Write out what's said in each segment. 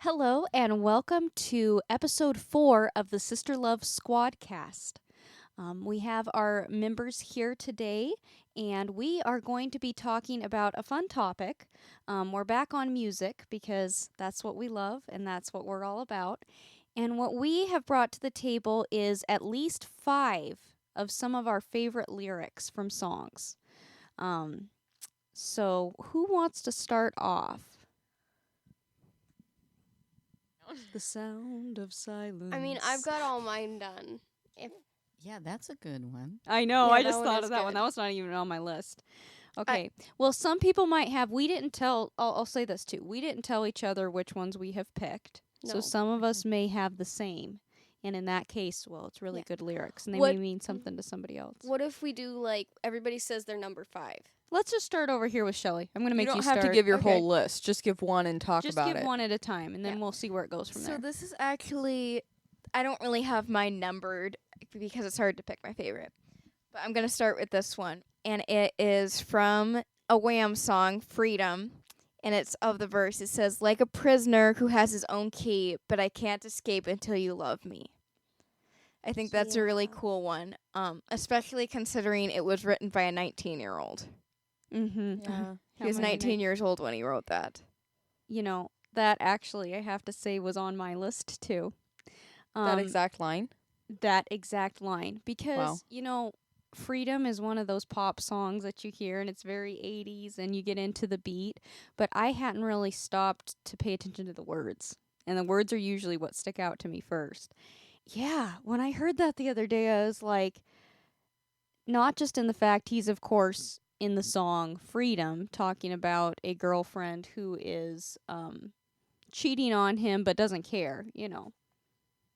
Hello, and welcome to episode 4 of the Sister Luv Squadcast. We have our members here today, and we are going to be talking about a fun topic. We're back on music because that's what we love and that's what we're all about. And what we have brought to the table is at least 5 of some of our favorite lyrics from songs. So, who wants to start off? The sound of silence. I mean, I've got all mine done. Yeah, that's a good one. I know. Yeah, I that just one thought is of that one. good. That was not even on my list. Okay. Well, some people might have. We didn't tell. I'll say this too. We didn't tell each other which ones we have picked. So No. some of us may have the same. And in that case, well, it's really Yeah. good lyrics, and they What- may mean something to somebody else. What if we do like everybody says their number 5? Let's just start over here with Shelly. I'm going to make You you don't start. have to give your Okay. whole list. Just give one and talk just about give it. one at a time, and then Yeah. we'll see where it goes from So there. this is actually, I don't really have mine numbered because it's hard to pick my favorite. But I'm going to start with this one. And it is from a Wham song, Freedom. And it's of the verse. It says, like a prisoner who has his own key, but I can't escape until you love me. I think that's a really Yeah. cool one, especially considering it was written by a 19-year-old. Mm-hmm. Yeah. He was 19 years old when he wrote that. You know, that actually, I have to say, was on my list too. That exact line. That exact line, because Wow. you know, Freedom is one of those pop songs that you hear and it's very 80s and you get into the beat, but I hadn't really stopped to pay attention to the words, and the words are usually what stick out to me first. Yeah, when I heard that the other day, I was like, not just in the fact he's of course in the song Freedom talking about a girlfriend who is cheating on him but doesn't care,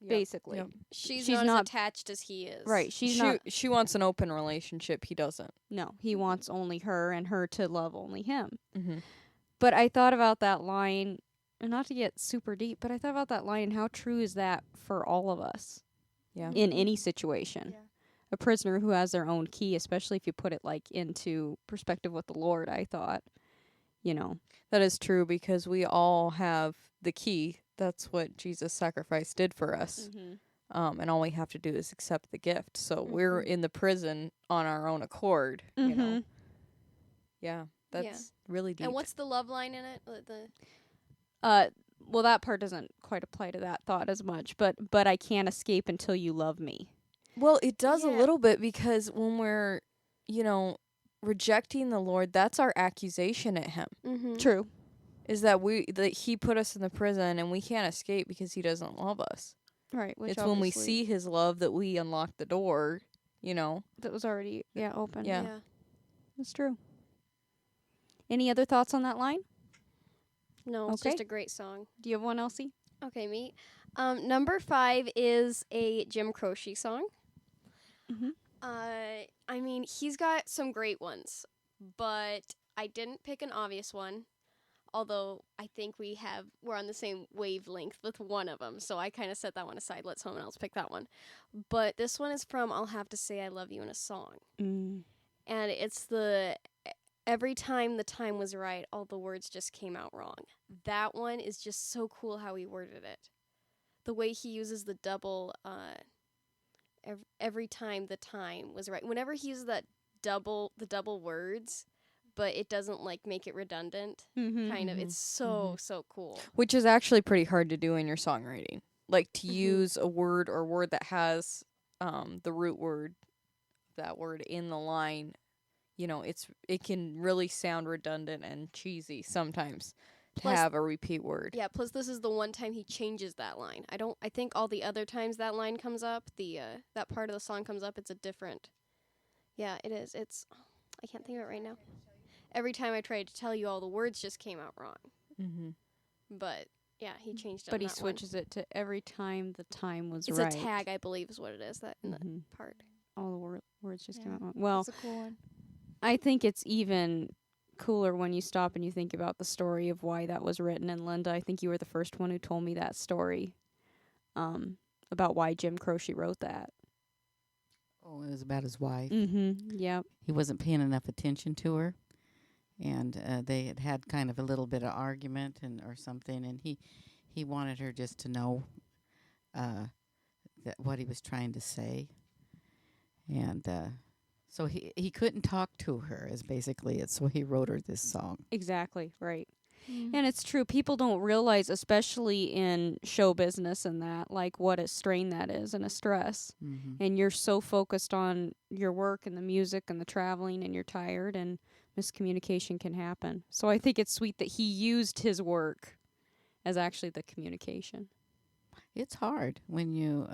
basically. Yep. She's She's not not- as attached as he is. Right, she's She not. she wants an open relationship. He doesn't. No, he wants only her and her to love only him. Mm-hmm. But I thought about that line, and not to get super deep, but I thought about that line and how true is that for all of us Yeah. in any situation. Yeah. A prisoner who has their own key, especially if you put it like into perspective with the Lord, I thought, That is true because we all have the key. That's what Jesus' sacrifice did for us. And all we have to do is accept the gift. So we're in the prison on our own accord. You know. Yeah. That's really deep. And what's the love line in it? The well, that part doesn't quite apply to that thought as much, but I can't escape until you love me. Well, it does a Yeah. little bit because when we're, rejecting the Lord, that's our accusation at him. mm-hmm. True. Is that he put us in the prison and we can't escape because he doesn't love us. Right. Which It's when we obviously see his love that we unlock the door, that was already open. Yeah. That's true. Any other thoughts on that line? No, it's Okay. just a great song. Do you have one, Elsie? Okay, me. Number 5 is a Jim Croce song. Mhm. I mean, he's got some great ones, but I didn't pick an obvious one. Although I think we're on the same wavelength with one of them, so I kind of set that one aside. Let someone else pick that one. But this one is from I'll Have to Say I Love You in a Song. And it's every time the time was right, all the words just came out wrong. That one is just so cool how he worded it. The way he uses the double, every time the time was right. Whenever he uses the double words, but it doesn't like make it redundant. Kind of, it's so cool. which is actually pretty hard to do in your songwriting. Like to Mhm. use a word or word that has the root word, that word in the line, it can really sound redundant and cheesy sometimes to Plus- have a repeat word. Yeah. Plus, this is the one time he changes that line. I think all the other times that line comes up, that part of the song comes up, it's a different. Yeah, it is. I can't think of it right now. Every time I tried to tell you, all the words just came out wrong. Mm-hmm. But yeah, he changed it. But on he that one. switches it to every time the time was It's right. a tag, I believe, is what it is. That in Mhm. the part. All the words just came Yeah. out wrong. Well, That's a cool one. I think it's even cooler when you stop and you think about the story of why that was written. And Linda, I think you were the first one who told me that story about why Jim Croce wrote that. Oh, it was about his wife. Yep. He wasn't paying enough attention to her, and they had kind of a little bit of argument or something, and he he wanted her just to know that what he was trying to say. And so he couldn't talk to her, is basically it. So he wrote her this song. Exactly, right. And it's true. People don't realize, especially in show business and that, like what a strain that is and a stress. Mm-hmm. And you're so focused on your work and the music and the traveling, and you're tired, and miscommunication can happen. So I think it's sweet that he used his work as actually the communication. It's hard when you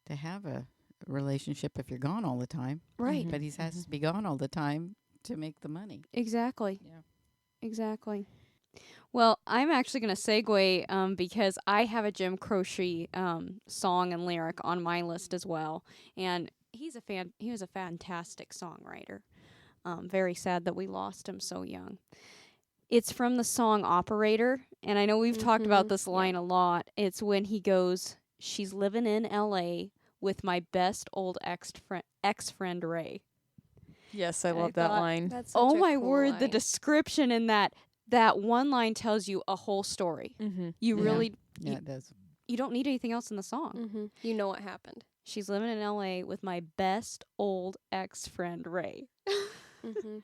to have a relationship if you're gone all the time. Right. But he has to be gone all the time to make the money. Exactly. Yeah. Exactly. Well, I'm actually going to segue because I have a Jim Croce song and lyric on my list as well, and he was a fantastic songwriter. Very sad that we lost him so young. It's from the song Operator, and I know we've talked about this line a lot. It's when he goes, "She's living in L.A. with my best old ex-friend Ray." Yes, I I love that thought- line. That's Oh such a my cool word, the line. description in that one line tells you a whole story. Mm-hmm. You Yeah. really Yeah, it does. you don't need anything else in the song. Mm-hmm. You know what happened. She's living in LA with my best old ex-friend Ray. Mm-hmm.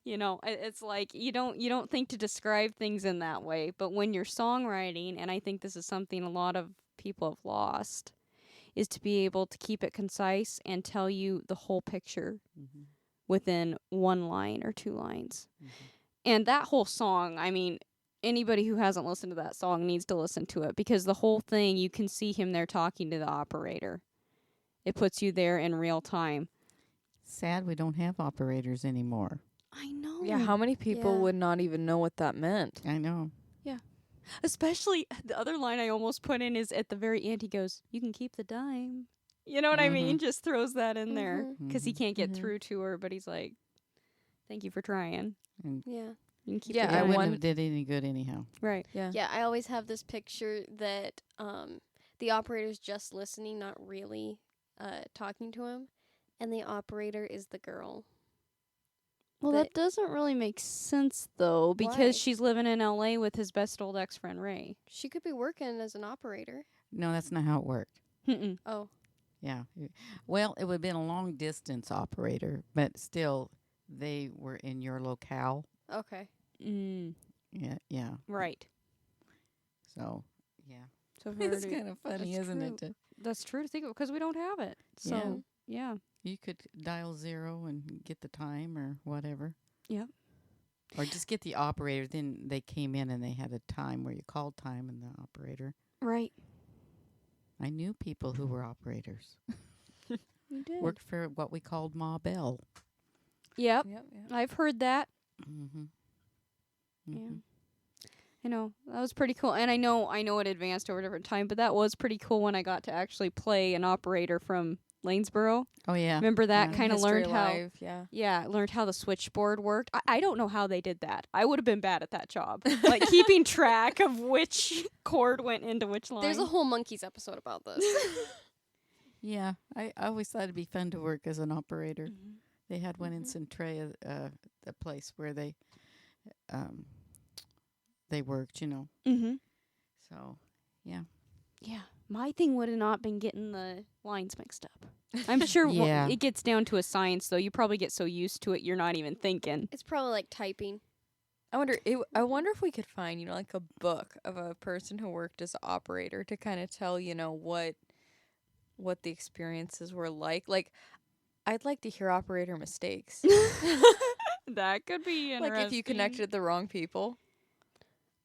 You know, it's like you don't think to describe things in that way, but when you're songwriting, and I think this is something a lot of people have lost, is to be able to keep it concise and tell you the whole picture Mm-hmm. within one line or two lines. Mhm. And that whole song, I mean, anybody who hasn't listened to that song needs to listen to it, because the whole thing, you can see him there talking to the operator. It puts you there in real time. Sad we don't have operators anymore. I know. Yeah, how many people Yeah. would not even know what that meant? I know. Especially the other line I almost put in is at the very end, he goes, "You can keep the dime." You know what I mean? Just throws that in there Mhm. because he can't get Mhm. through to her, but he's like, "Thank you for trying. And Yeah. You can keep Yeah, the it I dime." wouldn't won- have did any good anyhow. Right. Yeah. Yeah, I always have this picture that the operator's just listening, not really talking to him, and the operator is the girl. Well, But- that doesn't really make sense, though, because Why? she's living in LA with his best old ex-friend, Ray. She could be working as an operator. No, that's not how it worked. Mm-mm. Oh, Yeah. Well, it would have been a long distance operator, but still they were in your locale. okay. Mm, Yeah, yeah. right. So, yeah. So for It's her kind of funny, that's isn't true. it? that's true to think of, because we don't have it. So, yeah. You could dial 0 and get the time or whatever. Yep. Or just get the operator. Then they came in and they had a time where you called time and the operator. Right. I knew people who were operators. You did. Worked for what we called Ma Bell. Yep. Yep. I've heard that. Mm-hmm. Yeah. I know. That was pretty cool. And I know it advanced over a different time, but that was pretty cool when I got to actually play an operator from Lanesboro. Oh, yeah. Remember that? Yeah. Kind of learned how. Live, yeah. Yeah, learned how the switchboard worked. I don't know how they did that. I would have been bad at that job. Like keeping track of which cord went into which line. There's a whole Monkeys episode about this. Yeah. I always thought it'd be fun to work as an operator. Mhm. They had one in Centrea, the place where they worked, you know. Mhm. So, yeah. Yeah. My thing would have not been getting the lines mixed up. I'm sure Yeah. it gets down to a science, though. You probably get so used to it, you're not even thinking. It's probably like typing. I wonder if we could find, like a book of a person who worked as an operator to kind of tell, what the experiences were like. Like, I'd like to hear operator mistakes. That could be interesting. Like if you connected the wrong people.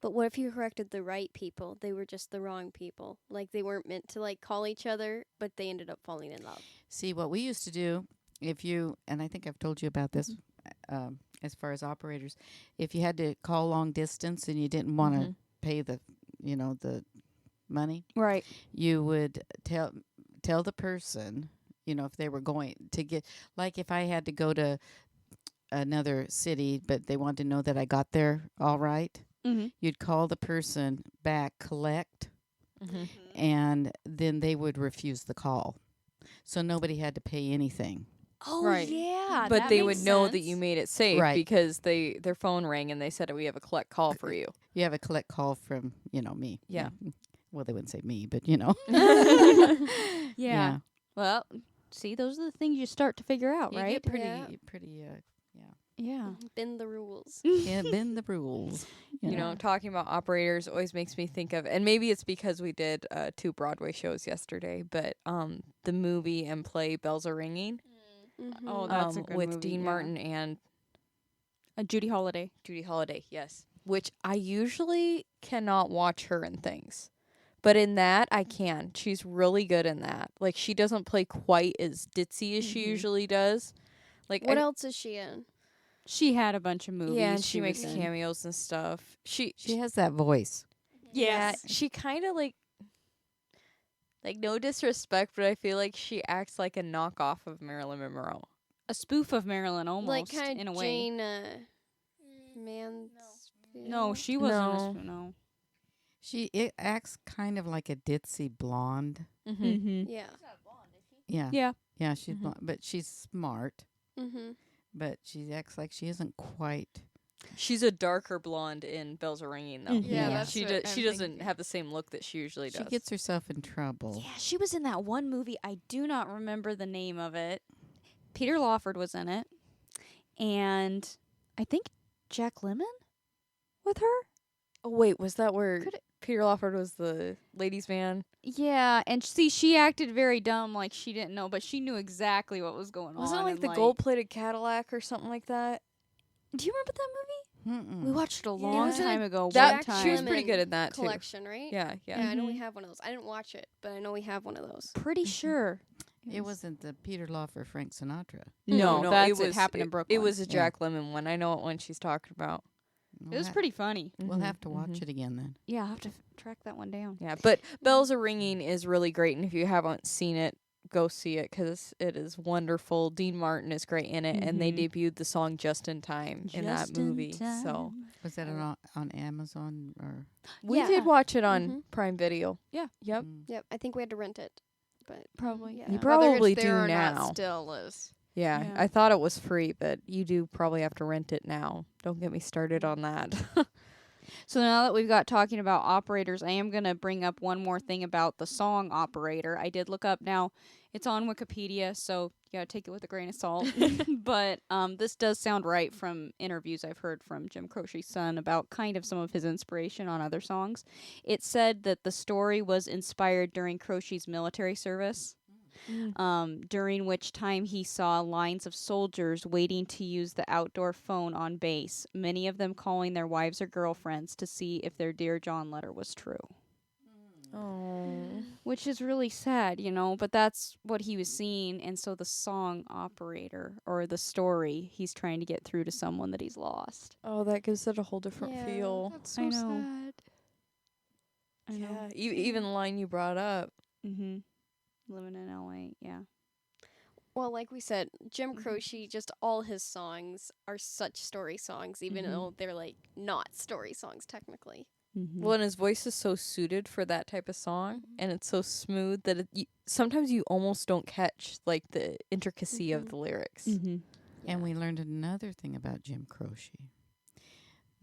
But what if you corrected the right people? They were just the wrong people. Like they weren't meant to like call each other, but they ended up falling in love. See, what we used to do, and I think I've told you about this, as far as operators, if you had to call long distance and you didn't want to pay the money, Right. you would tell the person, if they were going to get, like if I had to go to another city, but they wanted to know that I got there all right, Mm-hmm. you'd call the person back, collect, Mm-hmm. and then they would refuse the call. So nobody had to pay anything. Oh Right. yeah, But that they makes would know that sense. you made it safe Right. because their phone rang and they said we have a collect call for you. You have a collect call from, me. Yeah. Well, they wouldn't say me, but Yeah. Well, see, those are the things you start to figure out, You right? get pretty, Yeah. Yeah. Bend the rules. yeah, bend the rules. You know, talking about operators always makes me think of, and maybe it's because we did 2 Broadway shows yesterday, but the movie and play Bells Are Ringing. Mm-hmm. Oh, that's a good with movie, Dean yeah. Martin and Judy Holliday. Judy Holliday, yes. Which I usually cannot watch her in things. But in that, I can. She's really good in that. Like, she doesn't play quite as ditzy as she usually does. Like, What else is she in? She had a bunch of movies. yeah, and she makes was in. cameos and stuff. She She has that voice. yeah, she kind of like no disrespect, but I feel like she acts like a knockoff of Marilyn Monroe. A spoof of Marilyn, almost, Like kind in a of way. Jane Mansfield? No, she wasn't. No. No. It acts kind of like a ditzy blonde. Mm-hmm. Mm-hmm. Yeah. Yeah. Yeah. Yeah, she's blonde, but she's smart. Mm-hmm. But she acts like she isn't quite. She's a darker blonde in Bells Are Ringing, though. Mhm. Yeah, Yeah. that's She what she I'm doesn't thinking. have the same look that she usually does. She gets herself in trouble. Yeah, she was in that one movie. I do not remember the name of it. Peter Lawford was in it. And I think Jack Lemmon with her? Oh wait, was that where Could it- Peter Lawford was the ladies' man? Yeah, and see, she acted very dumb, like she didn't know, but she knew exactly what was going Wasn't on. it like and, the gold-plated Cadillac or something like that? Do you remember that movie? Mm-mm. We watched it a Yeah. long It was in a time ago. That one time. she was pretty Lemmon good at that too. Collection, right? Yeah, Yeah, yeah. I know we Mhm. have one of those. I didn't watch it, but I know we have one of those. Pretty sure. It wasn't the Peter Lawford Frank Sinatra. No, that's it was happened in Brooklyn. It was a Yeah. Jack Lemmon one. I know what one she's talking about. It was pretty funny. We'll have to Mhm, watch mhm. it again then. Yeah, I'll have to track that one down. Yeah, but Bells Are Ringing is really great, and if you haven't seen it, go see it because it is wonderful. Dean Martin is great in it, and they Mhm. debuted the song "Just in Time" in that Just in movie. So time. Was that on Amazon or? we Yeah. did watch it on Mhm. Prime Video. Yeah. Yep. Mm. Yep, I think we had to rent it, but Probably. yeah. You Whether probably it's there do or now. not still is. Yeah, Yeah. I thought it was free, but you do probably have to rent it now. Don't get me started on that. So now that we've got talking about operators, I am going to bring up one more thing about the song operator. I did look up now. It's on Wikipedia, so you got to take it with a grain of salt. But this does sound right from interviews I've heard from Jim Croce's son about kind of some of his inspiration on other songs. It said that the story was inspired during Croce's military service. During which time he saw lines of soldiers waiting to use the outdoor phone on base, many of them calling their wives or girlfriends to see if their Dear John letter was true. Oh. Which is really sad, but that's what he was seeing, and so the song operator, or the story, he's trying to get through to someone that he's lost. Oh, that gives it a whole different Yeah, feel. That's I so know. sad. I know. Yeah, even the line you brought up. Mm-hmm. Living in L.A., yeah. well, like we said, Jim Mhm. Croce, just all his songs are such story songs, even Mhm. though they're like not story songs technically. Mm-hmm. Well, and his voice is so suited for that type of song, and it's so smooth that sometimes you almost don't catch like the intricacy of Mhm. the lyrics. Mm-hmm. And we learned another thing about Jim Croce.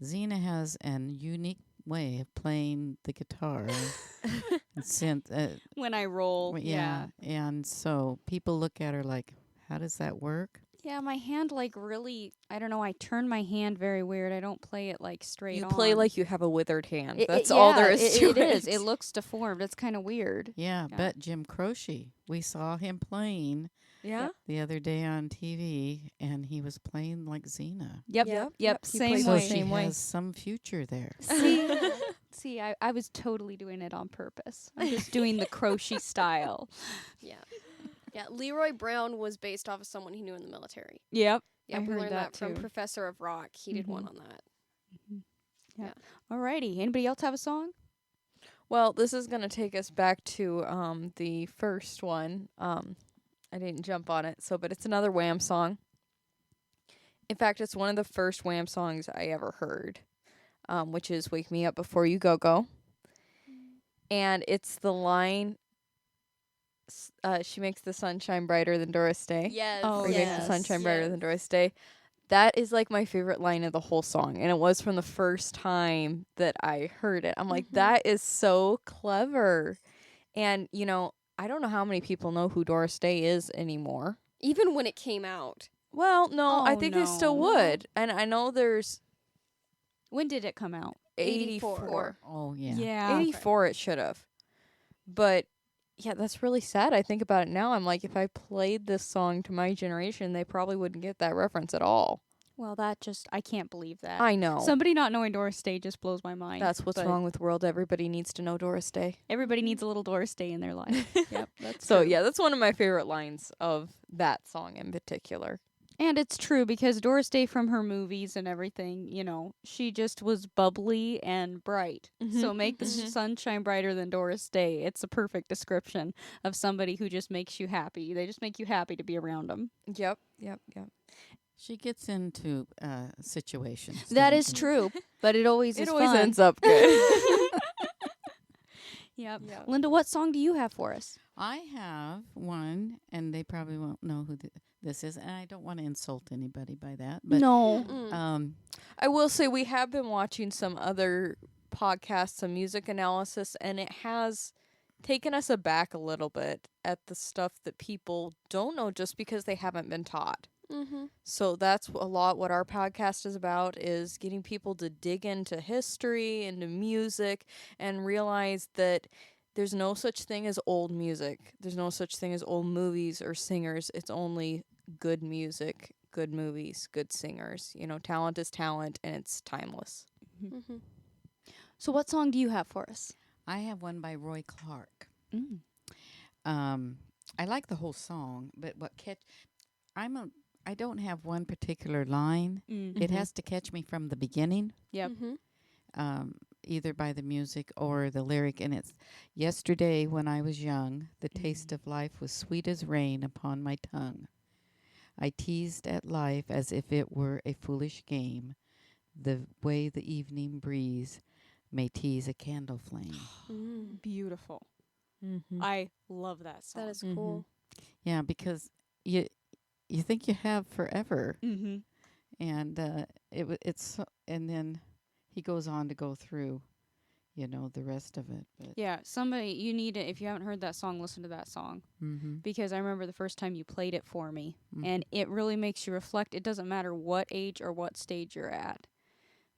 Xena has an unique way of playing the guitar and synth. When I roll, Yeah, and so people look at her like, "How does that work?" Yeah, my hand, like, really, I don't know, I turn my hand very weird. I don't play it, like, straight You on. play like you have a withered hand. It- That's it- all there yeah, is to it is. It looks deformed. It's kind of weird. Yeah, Yeah. but Jim Croce, we saw him playing Yeah. the other day on TV, and he was playing like Xena. Yep, Yep. yep, He same plays So way. she Same way. has some future there. See, I was totally doing it on purpose. I'm just doing the Croce style. Yeah. Yeah, Leroy Brown was based off of someone he knew in the military. Yep. Yeah, I we heard learned that that from too. Professor of Rock. He did one Mhm. on that. Alrighty. Anybody else have a song? Well, this is going to take us back to the first one. I didn't jump on it, but it's another Wham song. In fact, it's one of the first Wham songs I ever heard, which is "Wake Me Up Before You Go Go," and it's the line, she makes the sunshine brighter than Doris Day. Yes. Oh, Or he makes yes. the sunshine brighter than Doris Day. That is like my favorite line of the whole song, and it was from the first time that I heard it. I'm like, that is so clever. And I don't know how many people know who Doris Day is anymore. Even when it came out. Well, no, I Oh, think they still no. would. And I know there's When did it come out? 84. Oh yeah. Yeah. 84 it should have. But yeah, that's really sad. I think about it now. I'm like, if I played this song to my generation, they probably wouldn't get that reference at all. Well, I can't believe that. I know. Somebody not knowing Doris Day just blows my mind. That's what's but wrong with the world. Everybody needs to know Doris Day. Everybody needs a little Doris Day in their life. Yep, that's So true. yeah, that's one of my favorite lines of that song in particular. And it's true because Doris Day from her movies and everything, she just was bubbly and bright. So make the sunshine brighter than Doris Day. It's a perfect description of somebody who just makes you happy. They just make you happy to be around them. Yep. She gets into situations. That doesn't is she? true, but it always It is always fun. ends up good. Yep. Yep. Linda, what song do you have for us? I have one, and they probably won't know who this is, and I don't want to insult anybody by that. But No. I will say we have been watching some other podcasts, some music analysis, and it has taken us aback a little bit at the stuff that people don't know just because they haven't been taught. Mm-hmm. So that's a lot what our podcast is about, is getting people to dig into history, into music, and realize that there's no such thing as old music. There's no such thing as old movies or singers. It's only good music, good movies, good singers. Talent is talent, and it's timeless. Mm-hmm. So what song do you have for us? I have one by Roy Clark. Mm. I like the whole song, but I don't have one particular line. Mm. It has to catch me from the beginning, Yep. Mm-hmm. either by the music or the lyric. And it's, yesterday when I was young, the taste of life was sweet as rain upon my tongue. I teased at life as if it were a foolish game, the way the evening breeze may tease a candle flame. Mm. Beautiful. Mm-hmm. I love that song. That is cool. Yeah, because you think you have forever, Mm-hmm. and and then he goes on to go through, the rest of it. But Yeah, somebody, you need to, if you haven't heard that song, listen to that song. mm-hmm. Because I remember the first time you played it for me, Mhm. and it really makes you reflect. It doesn't matter what age or what stage you're at.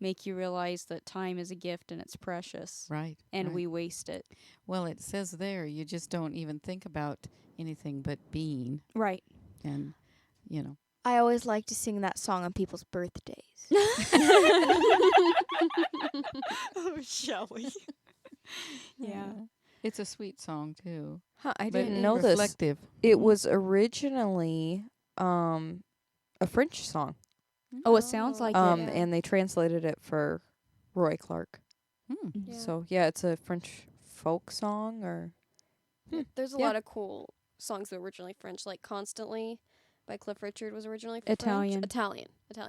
Make you realize that time is a gift and it's precious, Right, and right. we waste it. Well, it says there you just don't even think about anything but being, Right. and I always like to sing that song on people's birthdays. Oh, shall we? Yeah. It's a sweet song too. Huh, I but didn't know this. reflective. It was originally a French song. Oh, it sounds like Yeah. it. And they translated it for Roy Clark. Hmm. Yeah. So yeah, it's a French folk song, or There's a Yeah. lot of cool songs that were originally French, like "Constantly" by Cliff Richard was originally French. Italian. Italian.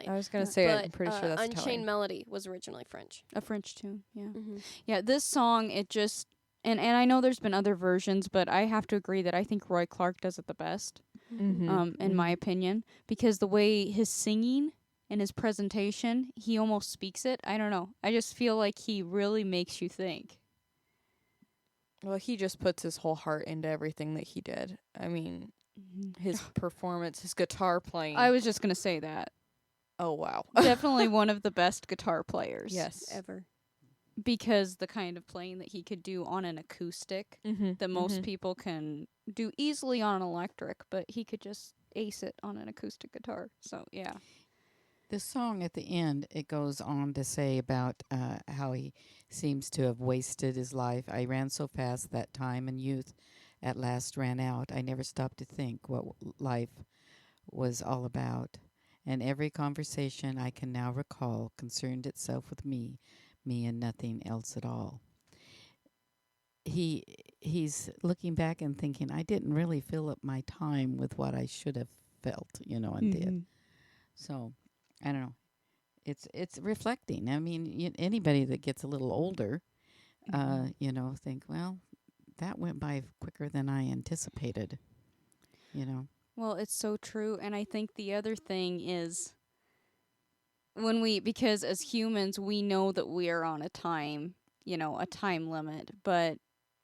I was gonna Yeah. say But I'm pretty sure that's Unchained Italian. Melody was originally French. A French tune. Yeah. Mm-hmm. Yeah, this song, it just, and I know there's been other versions, but I have to agree that I think Roy Clark does it the best, Mhm. in my opinion, because the way his singing and his presentation, he almost speaks it. I don't know. I just feel like he really makes you think. Well, he just puts his whole heart into everything that he did. I mean, his performance, his guitar playing. I was just going to say that. Oh wow. Definitely one of the best guitar players. Yes. Ever. Because the kind of playing that he could do on an acoustic Mm-hmm. that most people can do easily on an electric, but he could just ace it on an acoustic guitar. So, yeah. The song at the end, it goes on to say about how he seems to have wasted his life. I ran so fast that time and youth at last ran out. I never stopped to think what life was all about. And every conversation I can now recall concerned itself with me and nothing else at all. He's looking back and thinking, I didn't really fill up my time with what I should have felt, and did. So, I don't know. It's reflecting. I mean, anybody that gets a little older, think, well, that went by quicker than I anticipated. You know. Well, it's so true. And I think the other thing is because as humans, we know that we are on a time, a time limit. But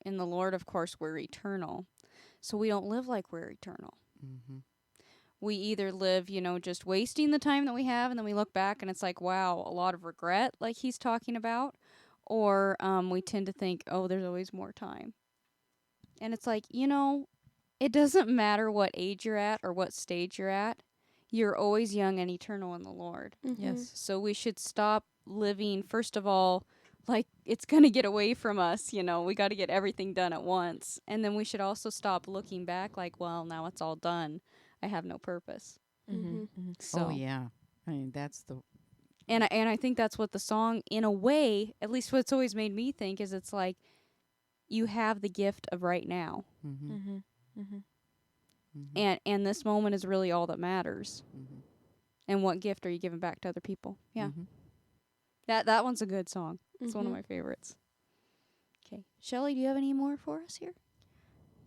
in the Lord, of course, we're eternal. So we don't live like we're eternal. Mm-hmm. We either live, just wasting the time that we have, and then we look back and it's like, wow, a lot of regret, like he's talking about. Or we tend to think, oh, there's always more time. And it's like, it doesn't matter what age you're at or what stage you're at. You're always young and eternal in the Lord. Mm-hmm. Yes. So we should stop living, first of all, like it's going to get away from us. We got to get everything done at once. And then we should also stop looking back like, well, now it's all done. I have no purpose. Mm-hmm. So, Oh yeah. I mean, that's the. And I think that's what the song, in a way, at least what's always made me think, is it's like you have the gift of right now. Mm-hmm. Mm-hmm. Mm-hmm. Mm-hmm. And this moment is really all that matters. Mm-hmm. And what gift are you giving back to other people? Yeah. Mm-hmm. That one's a good song. It's one of Mhm. my favorites. Okay. Shelly, do you have any more for us here?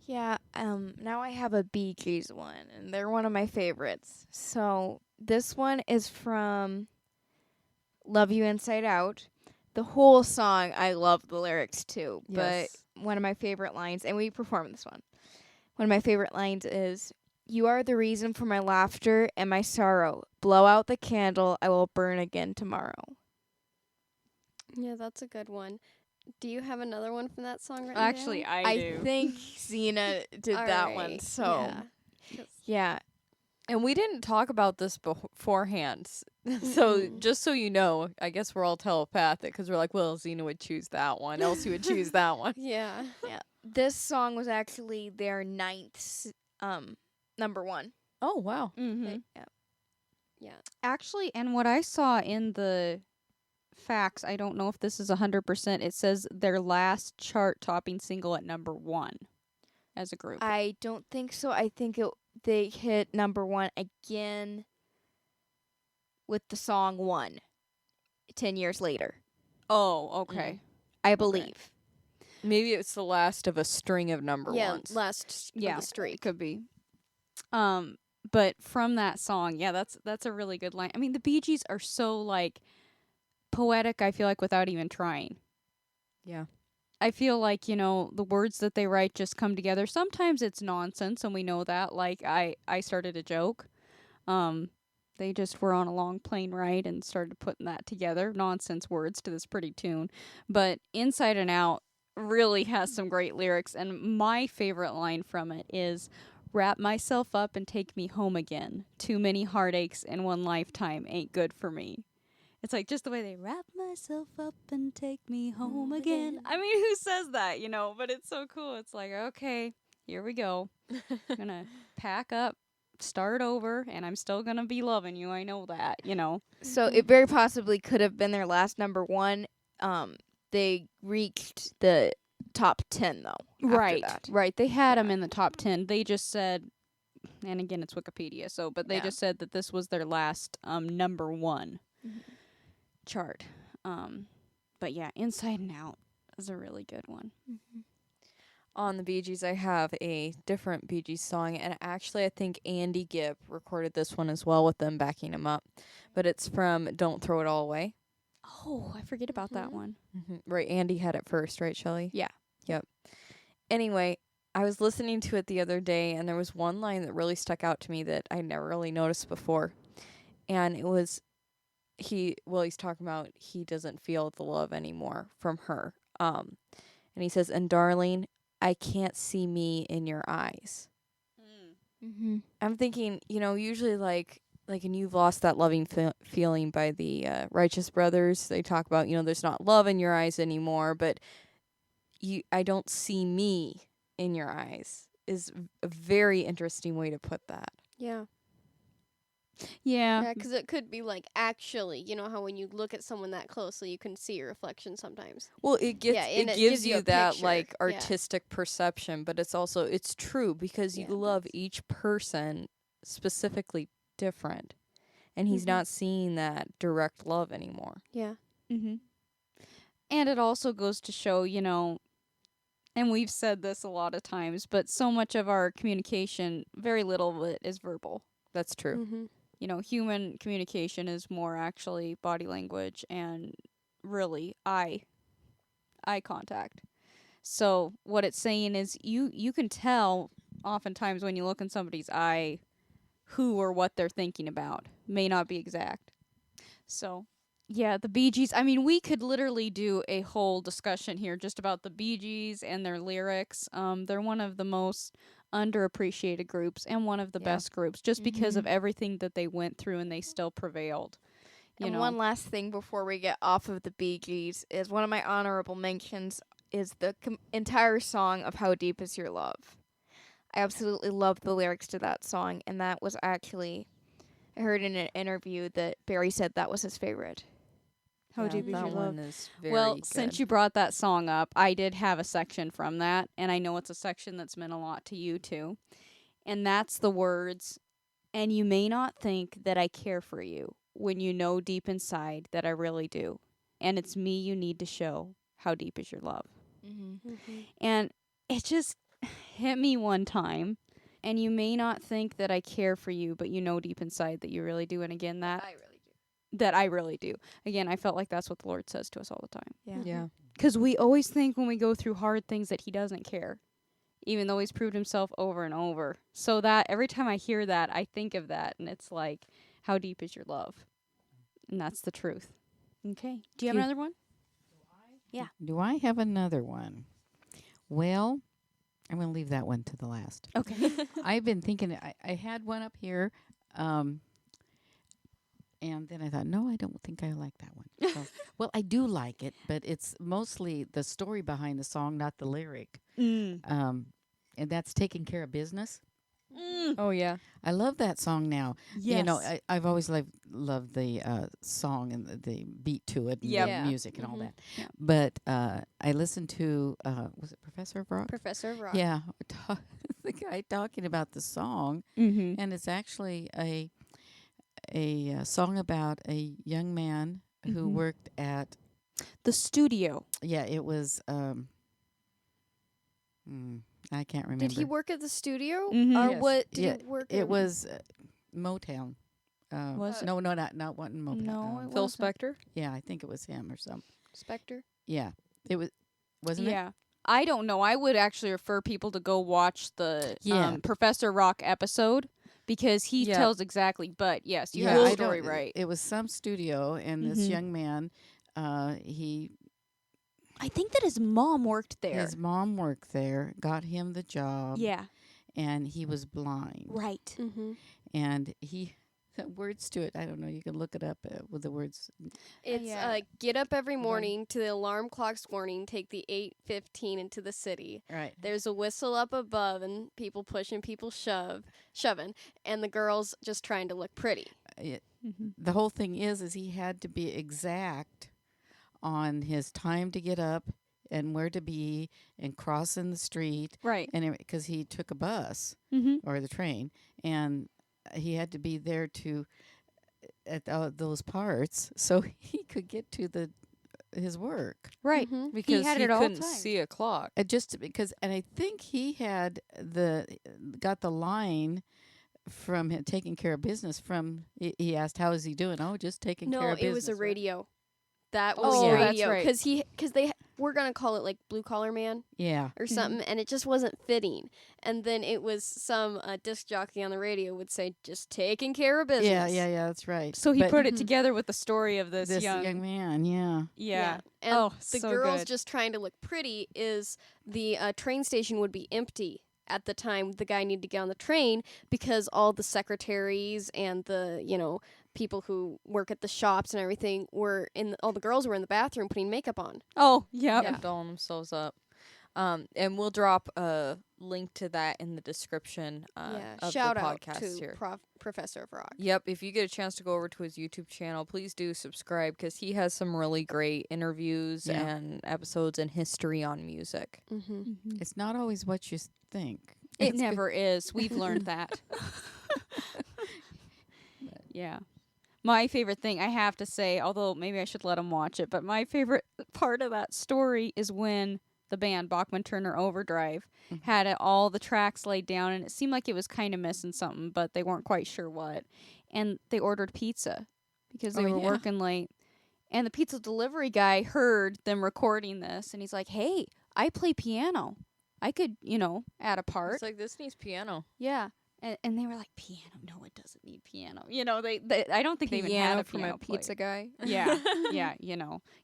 Yeah, now I have a Bee Gees one, and they're one of my favorites. So this one is from Love You Inside Out. The whole song, I love the lyrics too, Yes. but one of my favorite lines, and we performed this one. One of my favorite lines is, "You are the reason for my laughter and my sorrow. Blow out the candle, I will burn again tomorrow." Yeah, that's a good one. Do you have another one from that song right Actually, now? I do. think Xena did that one, so Yeah. yeah. And we didn't talk about this beforehand. So Mm-mm. just so you know, I guess we're all telepathic because we're like, well, Xena would choose that one. Elsie would choose that one. Yeah. This song was actually their ninth number one. Oh, wow. Mm-hmm. Yeah. Yeah. Actually, and what I saw in the facts, I don't know if this is 100%, it says their last chart-topping single at number 1 as a group. I don't think so. I think they hit number one again with the song One 10 years later, Oh, okay. I believe. Maybe it's the last of a string of number ones. Last Yeah, of the streak. it could be. But from that song, yeah, that's a really good line. I mean, the Bee Gees are so like poetic, I feel like, without even trying. Yeah. I feel like, the words that they write just come together. Sometimes it's nonsense, and we know that. Like, I started a joke. They just were on a long plane ride and started putting that together. Nonsense words to this pretty tune. But Inside and Out really has some great lyrics, and my favorite line from it is, "Wrap myself up and take me home again. Too many heartaches in one lifetime ain't good for me." It's like just the way they wrap myself up and take me home again. I mean, who says that, But it's so cool. It's like, okay, here we go. I'm going to pack up, start over, and I'm still going to be loving you. I know that, So it very possibly could have been their last number one. They reached the top 10 though. after that. Right. They had them in the top 10. They just said, and again, it's Wikipedia, but they Yeah. just said that this was their last number 1 chart. But yeah, Inside and Out is a really good one. On the Bee Gees, I have a different Bee Gees song, and actually I think Andy Gibb recorded this one as well with them backing him up. But it's from Don't Throw It All Away. Oh, I forget about that one. Right, Andy had it first, right, Shelley? Yeah. Yep. Anyway, I was listening to it the other day, and there was one line that really stuck out to me that I never really noticed before. And it was, he's talking about he doesn't feel the love anymore from her. And he says, "And darling, I can't see me in your eyes." Mm-hmm. I'm thinking, usually like in You've Lost That Loving Feeling by the Righteous Brothers, they talk about, there's not love in your eyes anymore, but I don't see me in your eyes is a very interesting way to put that. Yeah. Yeah. Yeah, because it could be like, actually, you know how when you look at someone that closely, you can see your reflection sometimes. Well, it gives and it it gives gives you you a that picture. like Yeah. artistic perception, but it's true because you Yeah, it love does. each person specifically different, and he's Mhm. not seeing that direct love anymore. Yeah. Mm-hmm. And it also goes to show, And we've said this a lot of times, but so much of our communication, very little of it is verbal. That's true. Mm-hmm. You know, human communication is more actually body language and really eye contact. So what it's saying is you can tell oftentimes when you look in somebody's eye who or what they're thinking about. May not be exact. So, yeah, the Bee Gees. I mean, we could literally do a whole discussion here just about the Bee Gees and their lyrics. They're one of the most underappreciated groups and one of the best groups just because of everything that they went through and they still prevailed. You And know? one last thing before we get off of the Bee Gees is one of my honorable mentions is the entire song of How Deep Is Your Love. I absolutely love the lyrics to that song, and that was actually, I heard in an interview that Barry said that was his favorite. How Deep Is Your that Love? one is very Well, good. since you brought that song up, I did have a section from that, and I know it's a section that's meant a lot to you too. And that's the words, and you may not think that I care for you when you know deep inside that I really do. And it's me you need to show. How deep is your love? Mm-hmm. And it just hit me one time. And you may not think that I care for you, but you know deep inside that you really do. And again, that I really do. that I really do. Again, I felt like that's what the Lord says to us all the time. Yeah. Yeah. Because we always think when we go through hard things that he doesn't care, even though he's proved himself over and over. So that every time I hear that, I think of that, and it's like, how deep is your love? And that's the truth. Okay. Do you have You- another one? Do I have another one? Well, I'm going to leave that one to the last. Okay. I've been thinking, I had one up here, and then I thought, no, I don't think I like that one. So, well, I do like it, but it's mostly the story behind the song, not the lyric. And that's Taking Care of Business. Oh yeah. I love that song now. Yes. You know, I've always loved the song and the beat to it, and Yep. the Yeah. music and all Mhm. that. Yep. But I listened to, was it Professor of Rock? Professor of Rock. Yeah, the guy talking about the song, Mm-hmm. and it's actually a song about a young man who Mhm. worked at. The studio. Yeah, it was. I can't remember. Did he work at the studio? Mhm. Or Yes. what did Yeah, he work It at? was Motown. Was it? No, not one Motown. No, it Phil wasn't. Spector. Yeah, I think it was him or some. Spectre? Yeah, it was. Wasn't it? Yeah. I don't know. I would actually refer people to go watch the Yeah. Professor Rock episode because he Yeah. tells exactly. But yes, you Yeah, have I the story don't- right. It was some studio, and this Mhm. young man, he I think that his mom worked there. his mom worked there, got him the job. Yeah. And he was blind. Right. Mm-hmm. And he words to it. I don't know. You can look it up with the words. It's Yeah. get up every morning to the alarm clock's warning, take the 8:15 into the city. Right. There's a whistle up above and people pushing, people shoving, and the girls just trying to look pretty. Mm-hmm. The whole thing is he had to be exact on his time to get up and where to be and crossing the street, Right. and because he took a bus Mm-hmm. or the train, and he had to be there at those parts so he could get to his work. Right. Mhm. Because had he it all couldn't timed. see a clock. Just because, and I think he had got the line from him taking care of business from. He asked, "How is he doing?" Oh, just taking care No, of business. it was a right? radio. That was Oh, a that's radio right. because they were gonna call it like Blue Collar Man Yeah. or something, and it just wasn't fitting. And then it was some disc jockey on the radio would say, "Just taking care of business." Yeah. That's right. So he But put it together with the story of this, this young man. Yeah. Yeah. And Oh, the so girls good. just trying to look pretty is the train station would be empty at the time the guy needed to get on the train because all the secretaries and the people who work at the shops and everything all the girls were in the bathroom putting makeup on. Oh, yeah. Yeah, dolling themselves up. And we'll drop a link to that in the description of Shout the out podcast to here. Professor of Rock. Yep, if you get a chance to go over to his YouTube channel, please do subscribe because he has some really great interviews Yeah. and episodes and history on music. Mm-hmm. It's not always what you think. It never is. We've learned that. Yeah. My favorite thing, I have to say, although maybe I should let him watch it, but my favorite part of that story is when the band Bachman Turner Overdrive had all the tracks laid down, and it seemed like it was kind of missing something, but they weren't quite sure what. And they ordered pizza because they were working late. And the pizza delivery guy heard them recording this, and he's like, "Hey, I play piano. I could, add a part." It's like, this needs piano. Yeah. And they were like, "Piano? No, it doesn't need piano." They I don't think they even had a from piano a pizza guy. Yeah, yeah.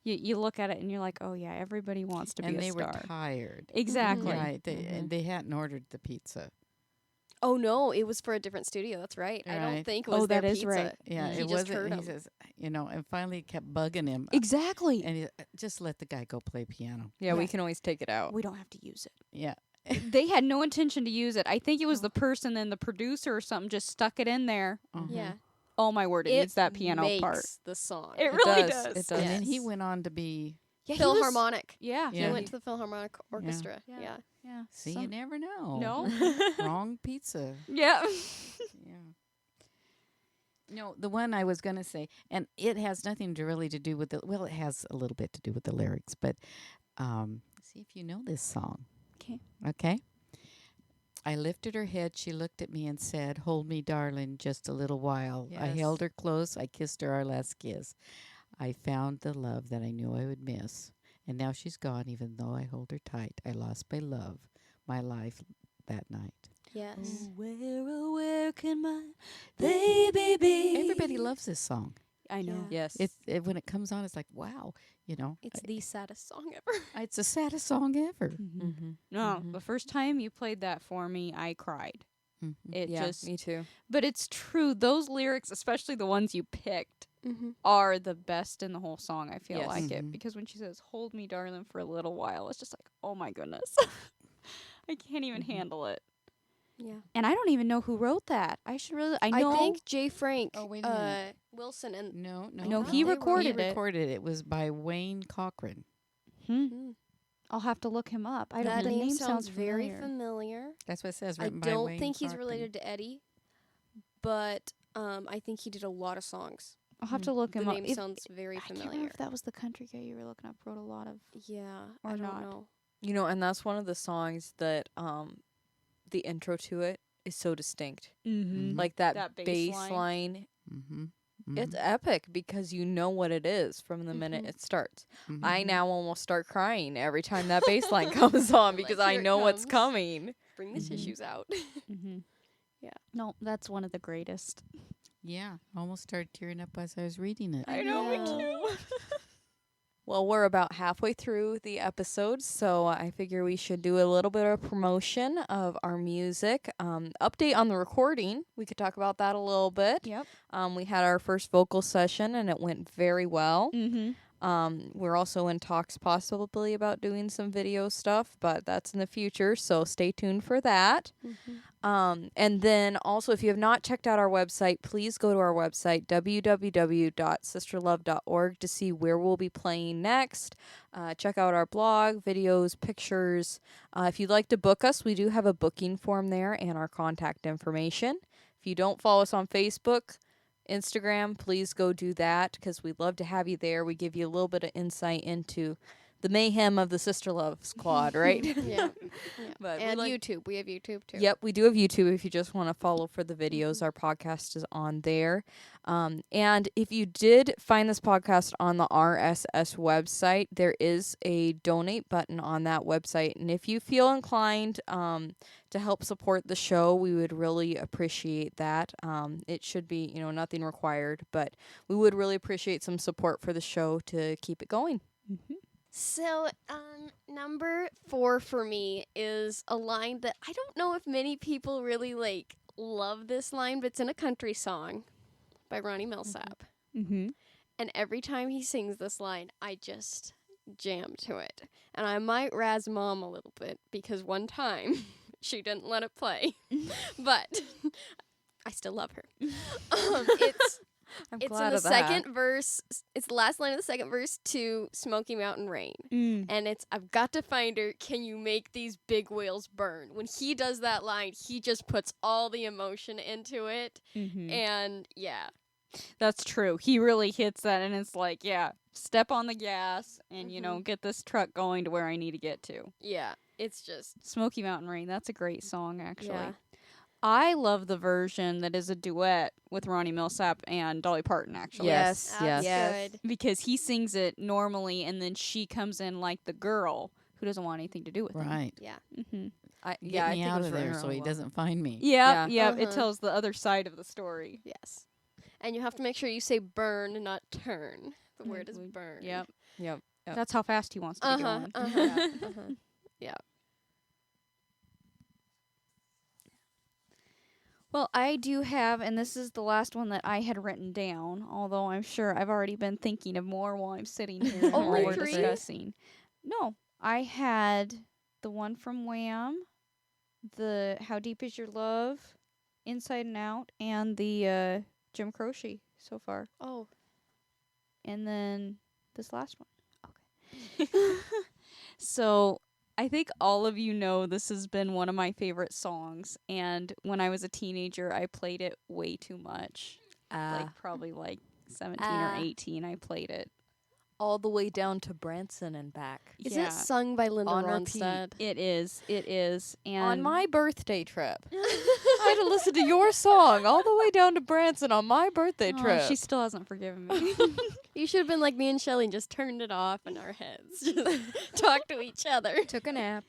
You look at it and you're like, "Oh yeah, everybody wants to be a star." And they were tired. Exactly. Right. And they hadn't ordered the pizza. Oh no, it was for a different studio. That's right. I don't Right. think it was their that is pizza. right. Yeah, He it just wasn't. heard He 'em. says, and finally kept bugging him. Exactly. And he, just let the guy go play piano. Yeah, we can always take it out. We don't have to use it. Yeah. They had no intention to use it. I think it was the person and the producer or something just stuck it in there. Yeah. Oh my word, it needs that piano makes part. the song. It really does. does. It does. And then he Yes. went on to be. Yeah, Philharmonic. Yeah. Yeah. He went to the Philharmonic Orchestra. Yeah. Yeah. Yeah. See, you never know. No. Wrong pizza. Yeah. Yeah. No, the one I was going to say, and it has nothing to do with well, it has a little bit to do with the lyrics, but see if you know this song. Okay. Okay. I lifted her head. She looked at me and said, "Hold me, darling, just a little while." I Yes. held her close. I kissed her our last kiss. I found the love that I knew I would miss. And now she's gone, even though I hold her tight. I lost my love, my life that night. Yes. Where can my baby be? Everybody loves this song. I know. Yeah. Yes. When it comes on, it's like, wow, It's the saddest song ever. it's the saddest song ever. Mm-hmm. No, the first time you played that for me, I cried. Mhm. It Yeah, just me too. But it's true. Those lyrics, especially the ones you picked, Mm-hmm. are the best in the whole song. I feel Yes. like it Mhm. because when she says "Hold me, darling, for a little while," it's just like, oh my goodness, I can't even handle it. Yeah. And I don't even know who wrote that. I should really. I know. I think Jay Frank, Oh, wait a minute. Wilson, and No, No, he recorded it. He recorded it. It was by Wayne Cochran. Mm. I'll have to look him up. I don't. that The name name sounds familiar. very familiar. That's what it says. I Written by don't Wayne think he's Cochran. related to Eddie, but I think he did a lot of songs. I'll have to look The him up. name If- sounds very I can't remember familiar. if that was the country guy you were looking up. Wrote a lot of. Yeah, Or I don't not. know. You know, and that's one of the songs that the intro to it is so distinct. Mm-hmm. Like that, That bass bass line. Mm-hmm. It's epic because you know what it is from the minute Mhm. it starts. Mm-hmm. I now almost start crying every time that bass line comes on Like, because I here it know what's comes. coming. Bring the Mhm. tissues out. Mm-hmm. Yeah. No, that's one of the greatest. Yeah, I almost started tearing up as I was reading it. I know, me Yeah. too. Well, we're about halfway through the episode, so I figure we should do a little bit of promotion of our music. Update on the recording. We could talk about that a little bit. Yep. We had our first vocal session, and it went very well. Mm-hmm. We're also in talks possibly about doing some video stuff, but that's in the future, so stay tuned for that. And then also, if you have not checked out our website, please go to our website, www.sisterluv.org, to see where we'll be playing next. Check out our blog, videos, pictures. If you'd like to book us, we do have a booking form there and our contact information. If you don't follow us on Facebook, Instagram, please go do that because we'd love to have you there. We give you a little bit of insight into the mayhem of the Sister Luv Squad, right? Yeah. But we And like- YouTube. We have YouTube too. Yep, we do have YouTube if you just want to follow for the videos. Our podcast is on there. And if you did find this podcast on the RSS website, there is a donate button on that website. And if you feel inclined to help support the show, we would really appreciate that. It should be, nothing required, but we would really appreciate some support for the show to keep it going. Mm-hmm. So, number 4 for me is a line that I don't know if many people really love this line, but it's in a country song by Ronnie Milsap. Mm-hmm. And every time he sings this line, I just jam to it. And I might razz Mom a little bit because one time she didn't let it play. But I still love her. I'm It's glad in the of that. second verse. It's the last line of the second verse to Smoky Mountain Rain. Mm. And it's, I've got to find her. Can you make these big whales burn? When he does that line, he just puts all the emotion into it. Mm-hmm. And yeah, That's true. He really hits that, and it's like, yeah, step on the gas and, get this truck going to where I need to get to. Yeah, it's just Smoky Mountain Rain, that's a great song, actually. Yeah. I love the version that is a duet with Ronnie Milsap and Dolly Parton, actually. Yes, That's yes. good. Because he sings it normally, and then she comes in like the girl who doesn't want anything to do with him. Right. Yeah. Mm-hmm. I Get me think it out was of written there around so he well. doesn't find me. Yeah, Yeah. it tells the other side of the story. Yes. And you have to make sure you say burn, not turn. The word is burn. Yep. Yep. That's how fast he wants to be going. Yeah. Well, I do have, and this is the last one that I had written down, although I'm sure I've already been thinking of more while I'm sitting here Only while we're 3? discussing. No, I had the one from Wham, the How Deep Is Your Love, Inside and Out, and the Jim Croce so far. Oh. And then this last one. Okay. So I think all of you know this has been one of my favorite songs, and when I was a teenager, I played it way too much. Probably 17 or 18, I played it. All the way down to Branson and back. Is it sung by Linda On repeat. Ronstadt? It is. And On my birthday trip. I had to listen to your song all the way down to Branson on my birthday trip. She still hasn't forgiven me. You should have been like me and Shelly and just turned it off in our heads. Just talk to each other. Took a nap.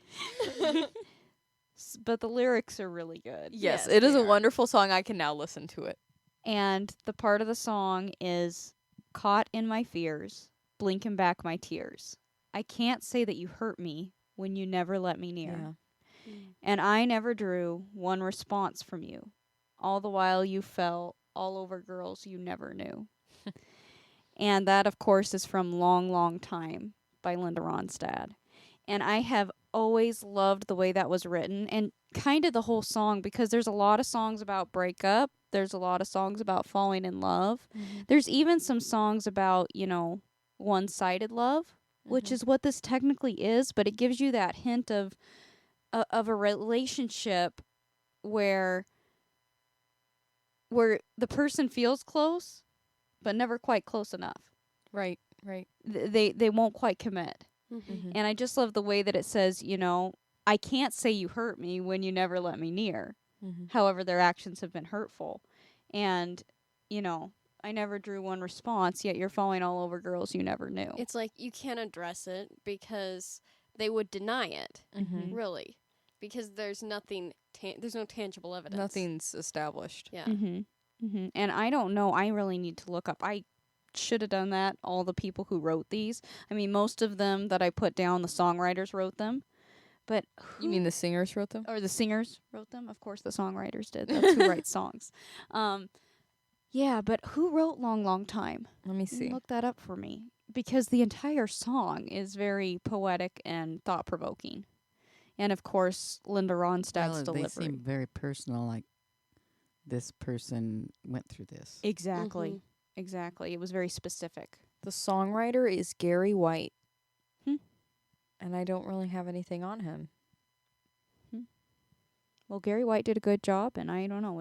But the lyrics are really good. Yes, Yes, it is they a are. wonderful song. I can now listen to it. And the part of the song is caught in my fears, blinking back my tears. I can't say that you hurt me when you never let me near. And I never drew one response from you. All the while you fell all over girls you never knew. And that, of course, is from Long, Long Time by Linda Ronstadt. And I have always loved the way that was written and kind of the whole song, because there's a lot of songs about breakup. There's a lot of songs about falling in love. There's even some songs about, one-sided love, which is what this technically is, but it gives you that hint of a relationship where the person feels close, but never quite close enough. Right. They won't quite commit. Mm-hmm. And I just love the way that it says, I can't say you hurt me when you never let me near. However, their actions have been hurtful. And, I never drew one response, yet you're falling all over girls you never knew. It's like you can't address it because they would deny it, really, because there's nothing, there's no tangible evidence. Nothing's established. Yeah. And I don't know. I really need to look up. I should have done that. All the people who wrote these. I mean, most of them that I put down, the songwriters wrote them. But who, You mean the singers wrote them? or the singers wrote them? Of course, the songwriters did. That's who writes songs. Yeah, but who wrote Long, Long Time? Let me see. Look that up for me. Because the entire song is very poetic and thought-provoking. And, of course, Linda Ronstadt's They delivery. seem very personal, like this person went through this. Exactly. Exactly. It was very specific. The songwriter is Gary White. Hmm. And I don't really have anything on him. Well, Gary White did a good job, and I don't know,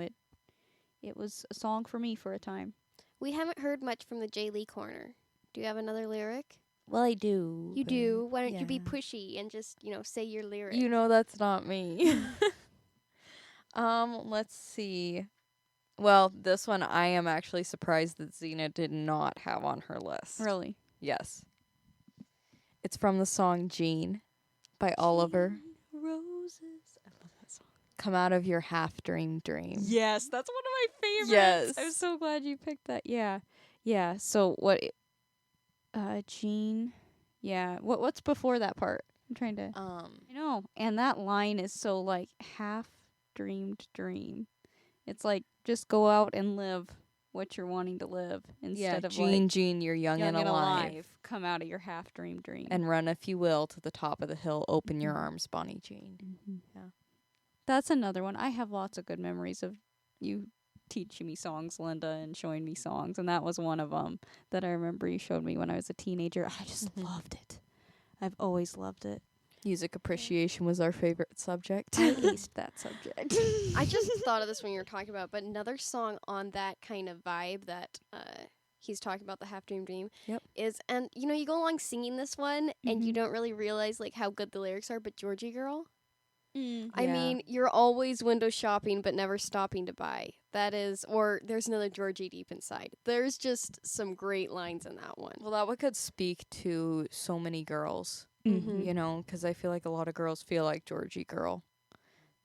it was a song for me for a time. We haven't heard much from the Jay Lee corner. Do you have another lyric? Well, I do. You do. Why don't you be yeah. pushy and just, say your lyric? You know that's not me. Let's see. Well, this one I am actually surprised that Xena did not have on her list. Really? Yes. It's from the song Jean by Oliver. Roses. I love that song. Come out of your half-dream dream. Yes, that's one of my favorites. Yes. I'm so glad you picked that. Yeah. Yeah, so what Jean. Yeah. What's before that part? I'm trying to I know. And that line is so like half dreamed dream. It's like just go out and live what you're wanting to live instead of Jean, like Jean, you're young, and alive. Come out of your half dream dream. And run, if you will, to the top of the hill. Open your arms, Bonnie Jean. Yeah. That's another one. I have lots of good memories of you teaching me songs, Linda, and showing me songs, and that was one of them that I remember you showed me when I was a teenager. I just loved it. I've always loved it. Music appreciation was our favorite subject. I aced that subject. I just thought of this when you were talking about, but another song on that kind of vibe that he's talking about, the Half Dream Dream, Yep. is, and you know, you go along singing this one and you don't really realize like how good the lyrics are, but Georgie Girl. I Yeah. mean, you're always window shopping but never stopping to buy. That is, or there's another Georgie deep inside. There's just some great lines in that one. Well, that one could speak to so many girls, Mhm. you know, because I feel like a lot of girls feel like Georgie Girl,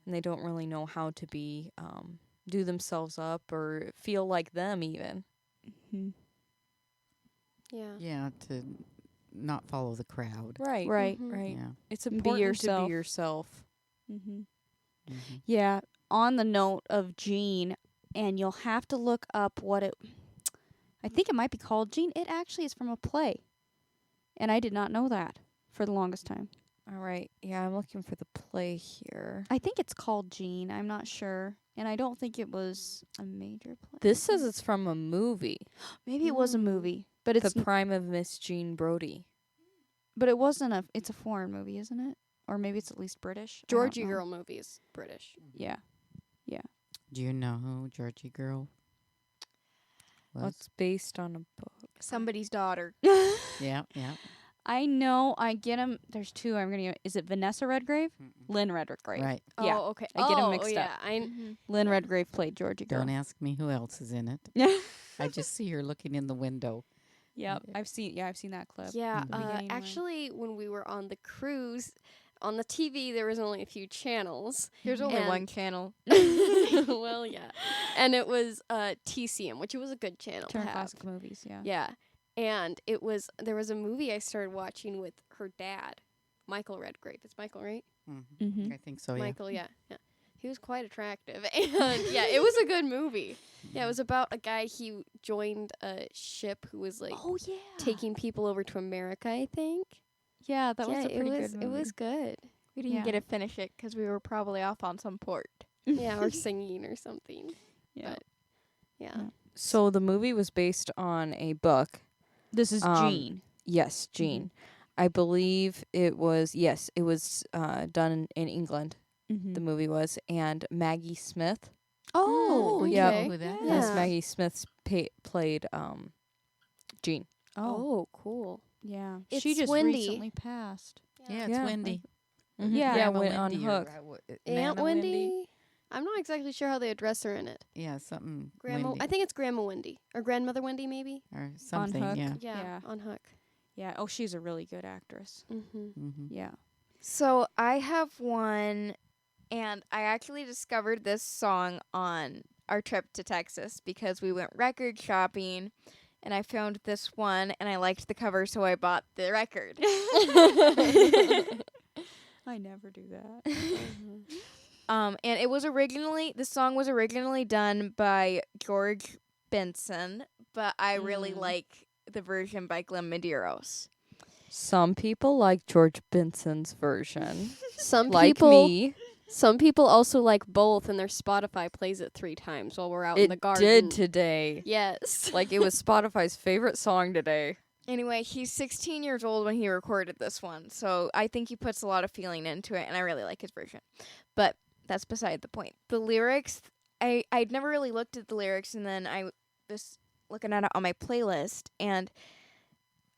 and they don't really know how to be, do themselves up or feel like them even. Yeah. Yeah, to not follow the crowd. Right. Right. Mhm. Right. Yeah. It's Be important to yourself. be yourself. Mm-hmm. Mhm. Yeah. On the note of Jean, and you'll have to look up what it. I think it might be called Jean. It actually is from a play, and I did not know that for the longest time. All right. Yeah, I'm looking for the play here. I think it's called Jean. I'm not sure, and I don't think it was a major play. This says it's from a movie, Maybe it was a movie, but it's The Prime of Miss Jean Brodie. but it wasn't a. It's a foreign movie, isn't it? Or maybe it's at least British. I don't Georgie know. Girl movie is British. Yeah. Do you know who Georgie Girl was? It's based on a book. Somebody's daughter. Yeah, yeah. I know. I get them. There's two. I'm gonna. Is it Vanessa Redgrave? Lynn Redgrave. Right. Yeah. Oh, okay. I get 'em Oh, mixed yeah. up. Lynn Yeah. Redgrave played Georgie Girl. Don't ask me who else is in it. I just see her looking in the window. Yep. I've seen that clip. Yeah, The beginning one. actually, when we were on the cruise, on the TV, there was only a few channels. There's only And- one channel. Well, yeah. And it was TCM, which was a good channel to Turner have. Classic Movies. Yeah. Yeah. And there was a movie I started watching with her dad, Michael Redgrave. It's Michael, right? Mm-hmm. I think so, yeah. Michael, yeah. He was quite attractive. And yeah, it was a good movie. Yeah, it was about a guy, he joined a ship who was like Oh yeah. taking people over to America, I think. Yeah, that was yeah, a pretty it was good movie. it was good. We didn't Yeah. get to finish it because we were probably off on some port. Yeah, or singing or something. Yeah. but- Yeah. Yeah. So the movie was based on a book. This is Jean. Yes, Jean. I believe it was done in England. Mm-hmm. The movie was, and Maggie Smith. Oh, Mm, yeah. okay. Who that Yeah. Yes, Maggie Smith played Jean. Oh, Cool. yeah. It's She just Wendy. recently passed. Yeah, it's Yeah. Wendy. Yeah. yeah, Grandma went on Wendy or, Hook. Aunt Nana Wendy? I'm not exactly sure how they address her in it. Yeah, something. Grandma, Wendy I think it's Grandma Wendy or Grandmother Wendy, maybe. or something. Hook. Yeah. Yeah, Yeah. on Hook. Yeah. Oh, she's a really good actress. Mm-hmm. Mm-hmm. Yeah. So I have one, and I actually discovered this song on our trip to Texas because we went record shopping, and I found this one, and I liked the cover, so I bought the record. I never do that. And it was the song was originally done by George Benson, but I really like the version by Glenn Medeiros. Some people like George Benson's version, Some like people, me. some people also like both, and their Spotify plays it 3 times while we're out in the It garden. did today. Yes. Like it was Spotify's favorite song today. Anyway, he's 16 years old when he recorded this one, so I think he puts a lot of feeling into it, and I really like his version. But that's beside the point. The lyrics, I'd never really looked at the lyrics, and then I was looking at it on my playlist, and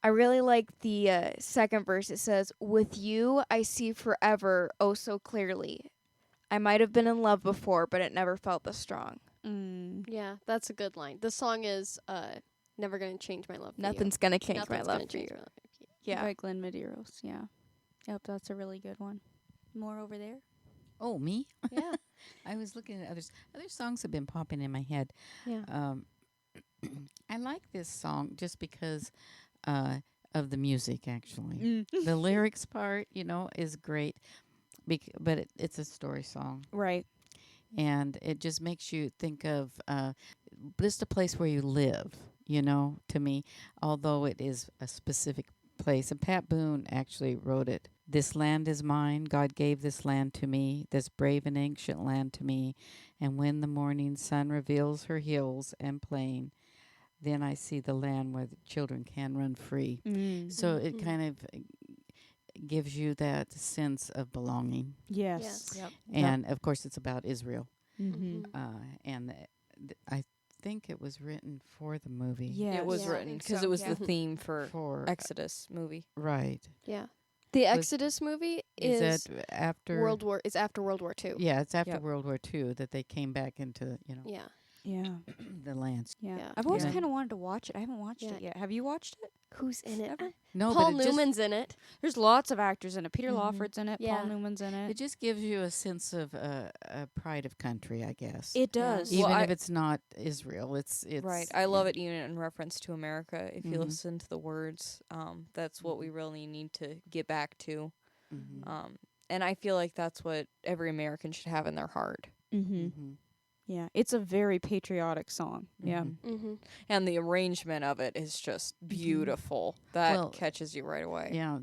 I really like the second verse. It says, "With you, I see forever, oh so clearly. I might have been in love before, but it never felt this strong." Yeah, that's a good line. The song is "Never Gonna Change My Love for You." Nothing's gonna change Nothing's my gonna love for change you. my love for you. Yeah. By Glenn Medeiros. Yeah. Yep, that's a really good one. More over there. Oh, me? Yeah. I was looking at others. Other songs have been popping in my head. Yeah. I like this song just because of the music, actually. The lyrics part, is great, but it's a story song. Right. And it just makes you think of just a place where you live, to me, although it is a specific place. And Pat Boone actually wrote it. "This land is mine. God gave this land to me, this brave and ancient land to me. And when the morning sun reveals her hills and plain, then I see the land where the children can run free." So it kind of gives you that sense of belonging. Yes. Yes. And of course, it's about Israel. Mm-hmm. And I think it was written for the movie. Yeah. It was Yeah. written Think because so, it was yeah. the theme for For Exodus movie. right. Yeah. The Exodus movie Is that after World War. It's after World War II. Yeah, it's after Yep. World War II that they came back into Yeah. Yeah. the lands. Yeah. Yeah. I've always Yeah. kind of wanted to watch it. I haven't watched Yeah. it yet. Have you watched it? Who's in it? Ever? No, Paul but it just, Newman's in it. There's lots of actors in it. Peter Mhm. Lawford's in it. Yeah. Paul Newman's in it it. just gives you a sense of a pride of country, I guess. It does. Even Well, if it's not Israel, it's Right. I love it even in reference to America. If you Mhm. listen to the words, that's what we really need to get back to. Mhm. And I feel like that's what every American should have in their heart. Mm-hmm. Mhm. Yeah. It's a very patriotic song. Yeah. Mhm. Mm-hmm. And the arrangement of it is just beautiful. That Well, catches you right away. Yeah,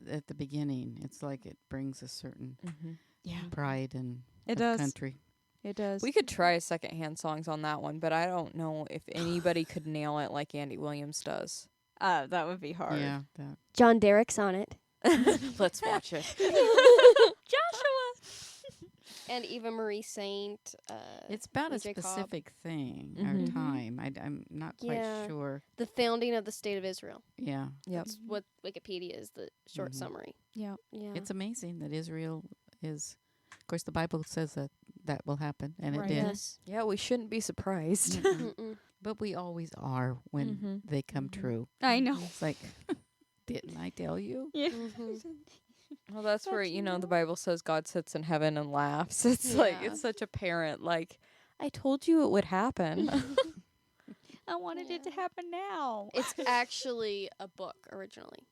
at the beginning, it's like it brings a certain Mm-hmm. Yeah. pride and It of does. country. It does. We could try secondhand songs on that one, but I don't know if anybody could nail it like Andy Williams does. That would be hard. Yeah, that. John Derek's on it. Let's watch it. And Eva Marie Saint. It's about a E.J. Cobb. specific thing Mhm. or time. I'm not quite Yeah. sure. The founding of the State of Israel. Yeah, Yep. That's what Wikipedia is, the short Mhm. summary. Yeah. Yeah. it's amazing that Israel is. Of course, the Bible says that will happen, and Right. it did. Yes. Yeah, we shouldn't be surprised. Mm-mm. Mm-mm. But we always are when Mhm. they come Mhm. true. I know. It's like, didn't I tell you? Yeah. Mhm. Well, that's where, Don't you the know? Bible says God sits in heaven and laughs. It's like, Yeah. it's such a parent, like, I told you it would happen. I wanted it to happen now. It's actually a book originally.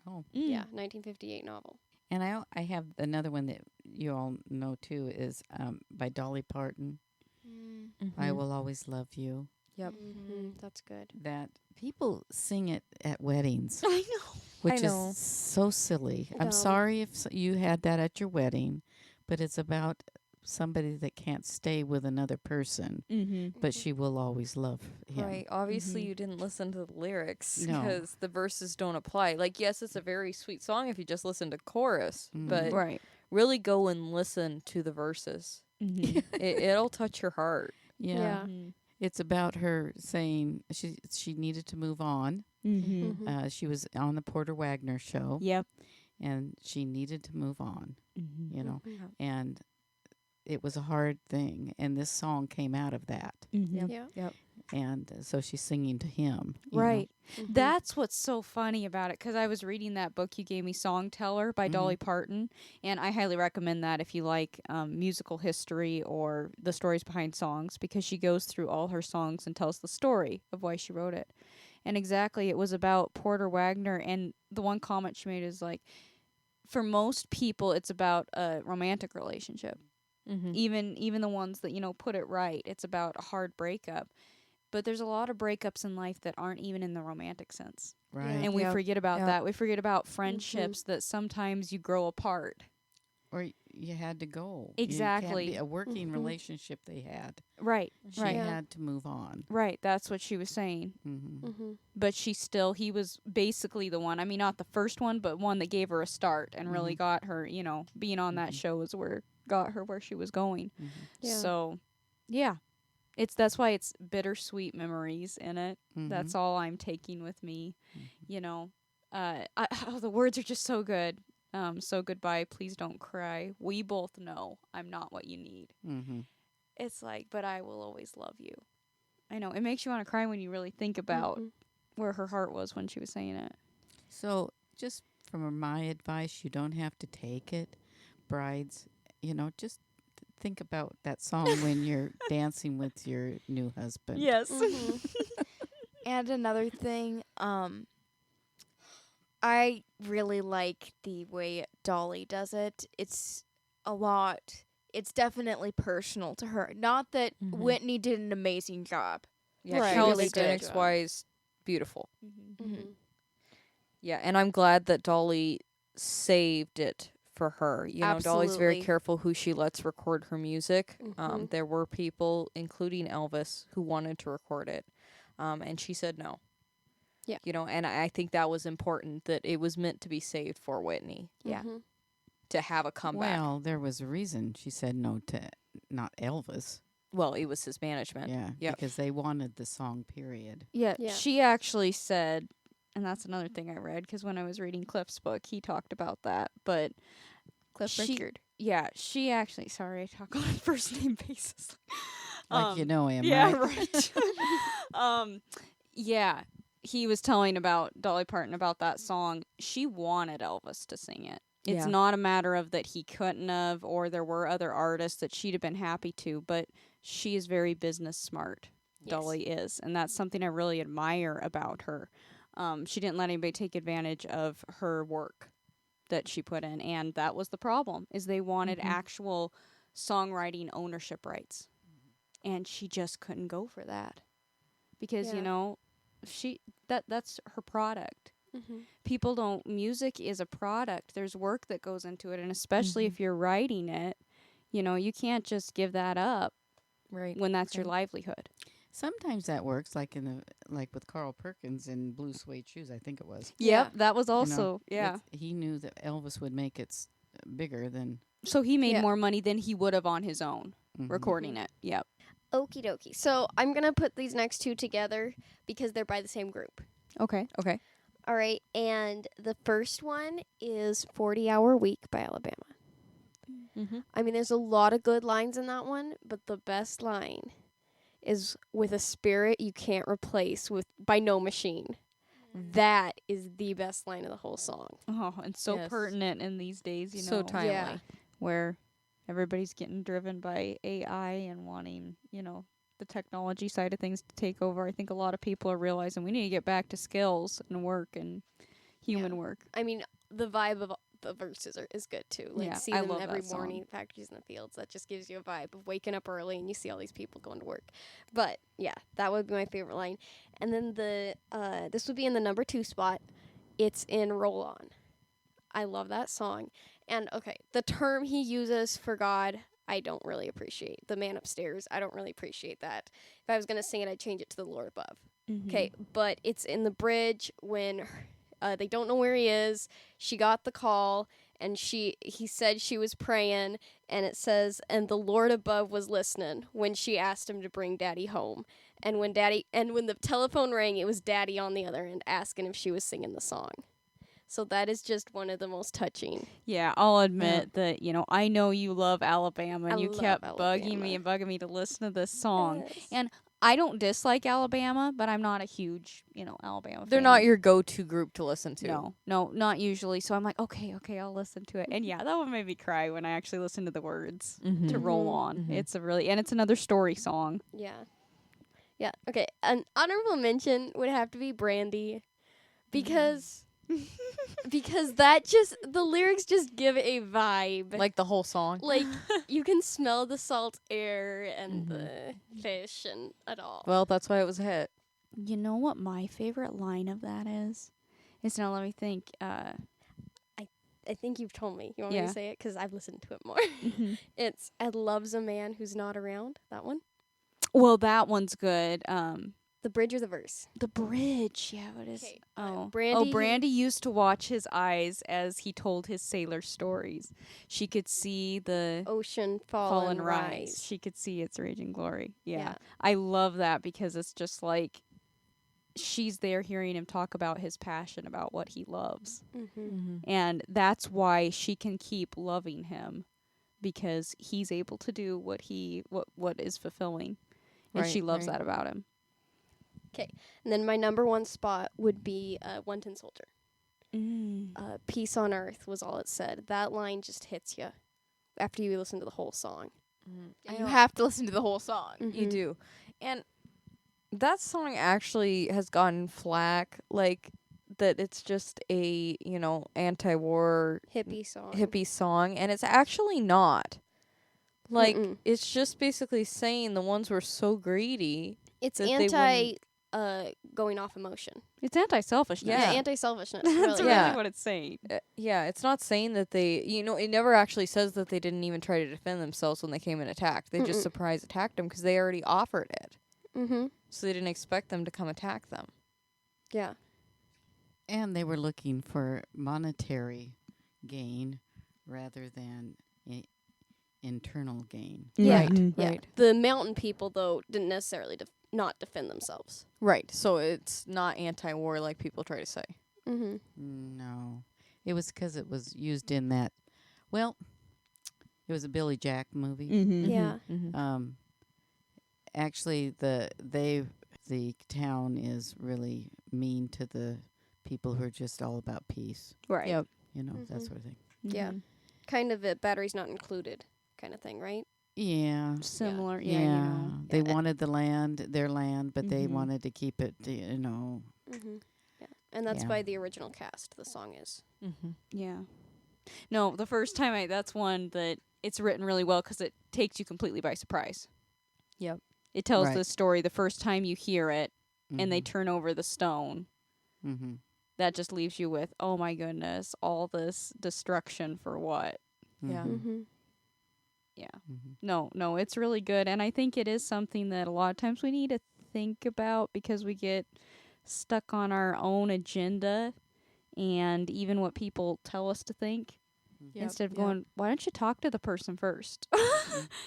Oh, Yeah, 1958 novel. and I have another one that you all know too is by Dolly Parton. I will always love you. Yep. Mm-hmm. That's good. That people sing it at weddings, I know. which know. is so silly. I I'm know. sorry if you had that at your wedding, but it's about somebody that can't stay with another person, Mm-hmm. but she will always love him. Right. Obviously, Mhm. you didn't listen to the lyrics No. because the verses don't apply. Like, yes, it's a very sweet song if you just listen to chorus, Mhm. but Right. really go and listen to the verses. Mm-hmm. It'll touch your heart. Yeah. Yeah. It's about her saying she needed to move on. Mm-hmm. Mhm. She was on the Porter Wagner show, Yep. and she needed to move on. Mm-hmm. You know, Mhm. and it was a hard thing, and this song came out of that. Mm-hmm. Yeah. And so she's singing to him. you know. Right. Mhm. That's what's so funny about it, because I was reading that book you gave me, Song Teller by Dolly Parton, and I highly recommend that if you like musical history or the stories behind songs, because she goes through all her songs and tells the story of why she wrote it. And exactly, it was about Porter Wagner, and the one comment she made is like, for most people, it's about a romantic relationship. Mm-hmm. Even the ones that, put it right, it's about a hard breakup. But there's a lot of breakups in life that aren't even in the romantic sense. Right. And we Yep. forget about Yep. that. We forget about friendships that sometimes you grow apart. Or you had to go. Exactly. A working Mhm. relationship they had. Right. She Right. Yeah. had to move on. Right. That's what she was saying. Mm-hmm. Mhm. But he was basically the one. I mean, not the first one, but one that gave her a start and really got her, being on that Mhm. show is where got her where she was going. Mm-hmm. Yeah. So, yeah. That's why it's bittersweet memories in it. That's all I'm taking with me. The words are just so good. So goodbye, please don't cry. We both know I'm not what you need. Mm-hmm. It's like, but I will always love you. I know. It makes you want to cry when you really think about Mhm. where her heart was when she was saying it. So, just from my advice, you don't have to take it. Brides, just think about that song when you're dancing with your new husband. Yes. Mhm. And another thing, I really like the way Dolly does it. It's definitely personal to her. Not that Mhm. Whitney did an amazing job. Yeah, Right. she was Really aesthetics did. wise beautiful. Mhm. Yeah, and I'm glad that Dolly saved it for her. Dolly's very Absolutely. careful who she lets record her music. Mhm. There were people, including Elvis, who wanted to record it, and she said no. Yeah. You know, and I think that was important, that it was meant to be saved for Whitney Yeah. Mhm. to have a comeback. Well, there was a reason she said no to not Elvis. Well, it was his management. Yeah, Yep. because they wanted the song. Period. Yeah, Yeah. she actually said, and that's another thing I read because when I was reading Cliff's book, he talked about that. But Cliff she- Richard. yeah, she actually. Sorry, I talk on a first name basis. Like you know him, Yeah, right? right. Yeah, he was telling about Dolly Parton about that song. She wanted Elvis to sing it. It's Yeah. not a matter of that he couldn't have, or there were other artists that she'd have been happy to, but she is very business smart. Yes. Dolly is, and that's something I really admire about her. She didn't let anybody take advantage of her work that she put in, and that was the problem. Is they wanted actual songwriting ownership rights, and she just couldn't go for that because Yeah. you know that's her product. Mhm. People don't. Music is a product. There's work that goes into it, and especially if you're writing it, you know you can't just give that up Right. when that's your livelihood. Sometimes that works, like with Carl Perkins in Blue Suede Shoes. I think it was. Yeah. Yep, that was You know, also he knew that Elvis would make it bigger than So he made Yeah. more money than he would have on his own mhm. recording it. Yep. Okie dokie. So I'm gonna put these next two together because they're by the same group. Okay. Okay. All right, and the first one is 40-Hour Week by Alabama. Mm-hmm. I mean, there's a lot of good lines in that one, but the best line is "with a spirit you can't replace with by no machine." That is the best line of the whole song. Oh, and so Yes. pertinent in these days, you So know, timely. Yeah. where everybody's getting driven by AI and wanting, you know, the technology side of things to take over. I think a lot of people are realizing we need to get back to skills and work and human work. I mean, the vibe of the verses is good too. Like, Yeah, see I them love every that song. morning, factories in the fields. That just gives you a vibe of waking up early and you see all these people going to work. But yeah, that would be my favorite line. And then this would be in the number 2 spot. It's in Roll On. I love that song. And okay, the term he uses for God, I don't really appreciate. The man upstairs, I don't really appreciate that. If I was gonna sing it, I'd change it to the Lord above. Okay, but it's in the bridge when they don't know where he is. She got the call, and he said she was praying, and it says, and the Lord above was listening when she asked him to bring Daddy home. And when the telephone rang, it was Daddy on the other end asking if she was singing the song. So that is just one of the most touching. Yeah, I'll admit that, you know, I know you love Alabama and I you love kept Alabama. bugging me to listen to this song. Yes. And I don't dislike Alabama, but I'm not a huge, you know, Alabama They're fan. not your go-to group to listen to. No, not usually. So I'm like, okay, I'll listen to it. And yeah, that one made me cry when I actually listened to the words to Roll On. It's it's another story song. Yeah. Yeah. Okay. An honorable mention would have to be Brandy, because that just the lyrics just give a vibe. Like the whole song. Like you can smell the salt air and the fish and it all. Well, that's why it was a hit. You know what my favorite line of that is? Now let me think. I think you've told me. You want me Yeah. to say it? Because I've listened to it more. It's "Ed loves a man who's not around." That one. Well, that one's good. The bridge or the verse? The bridge. Yeah, what is? Okay, Brandy. Brandy used to watch his eyes as he told his sailor stories. She could see the Ocean fall fall and and rise. rise. She could see its raging glory. Yeah. Yeah. I love that because it's just like she's there hearing him talk about his passion about what he loves. And that's why she can keep loving him, because he's able to do what is fulfilling. And she Right, loves right. that about him. Okay, and then my number 1 spot would be "One Tin Soldier." "Peace on Earth" was all it said. That line just hits you after you listen to the whole song. You have to listen to the whole song. You do. And that song actually has gotten flack, like that it's just a, you know, anti-war Hippie song. hippie song, and it's actually not. Like, Mm-mm. it's just basically saying the ones were so greedy. It's that they anti going off emotion. It's anti-selfishness. Yeah, Yeah. anti-selfishness. That's really. really Yeah. what it's saying. Yeah, it's not saying that they, you know, it never actually says that they didn't even try to defend themselves when they came and attacked. They just surprise attacked them because they already offered it. Mm-hmm. So they didn't expect them to come attack them. Yeah. And they were looking for monetary gain rather than internal gain. Yeah. Right. Mhm. Yeah. Right. The mountain people, though, didn't necessarily not defend themselves. Right. So it's not anti-war like people try to say. Mm-hmm. No. It was because it was used in that, well, it was a Billy Jack movie. Mm-hmm. Yeah. Mm-hmm. Actually, the town is really mean to the people who are just all about peace. Right. Yep. You know, that Mhm. sort of thing. Yeah. Kind of a batteries not included kind of thing, right? Yeah. Similar. Yeah. Yeah. You know. They wanted their land, but they Mhm. wanted to keep it, you know. Mm-hmm. Yeah. And that's Yeah. by the original cast, the song is. Mm-hmm. Yeah. No, the first time that's one that it's written really well because it takes you completely by surprise. Yep. It tells Right. the story the first time you hear it, and they Mhm. turn over the stone. Mhm. That just leaves you with, oh my goodness, all this destruction for what? Yeah. Mhm. Mm-hmm. Yeah. Mhm. No, it's really good. And I think it is something that a lot of times we need to think about because we get stuck on our own agenda and even what people tell us to think. Yep. Instead of Yep. going, why don't you talk to the person first?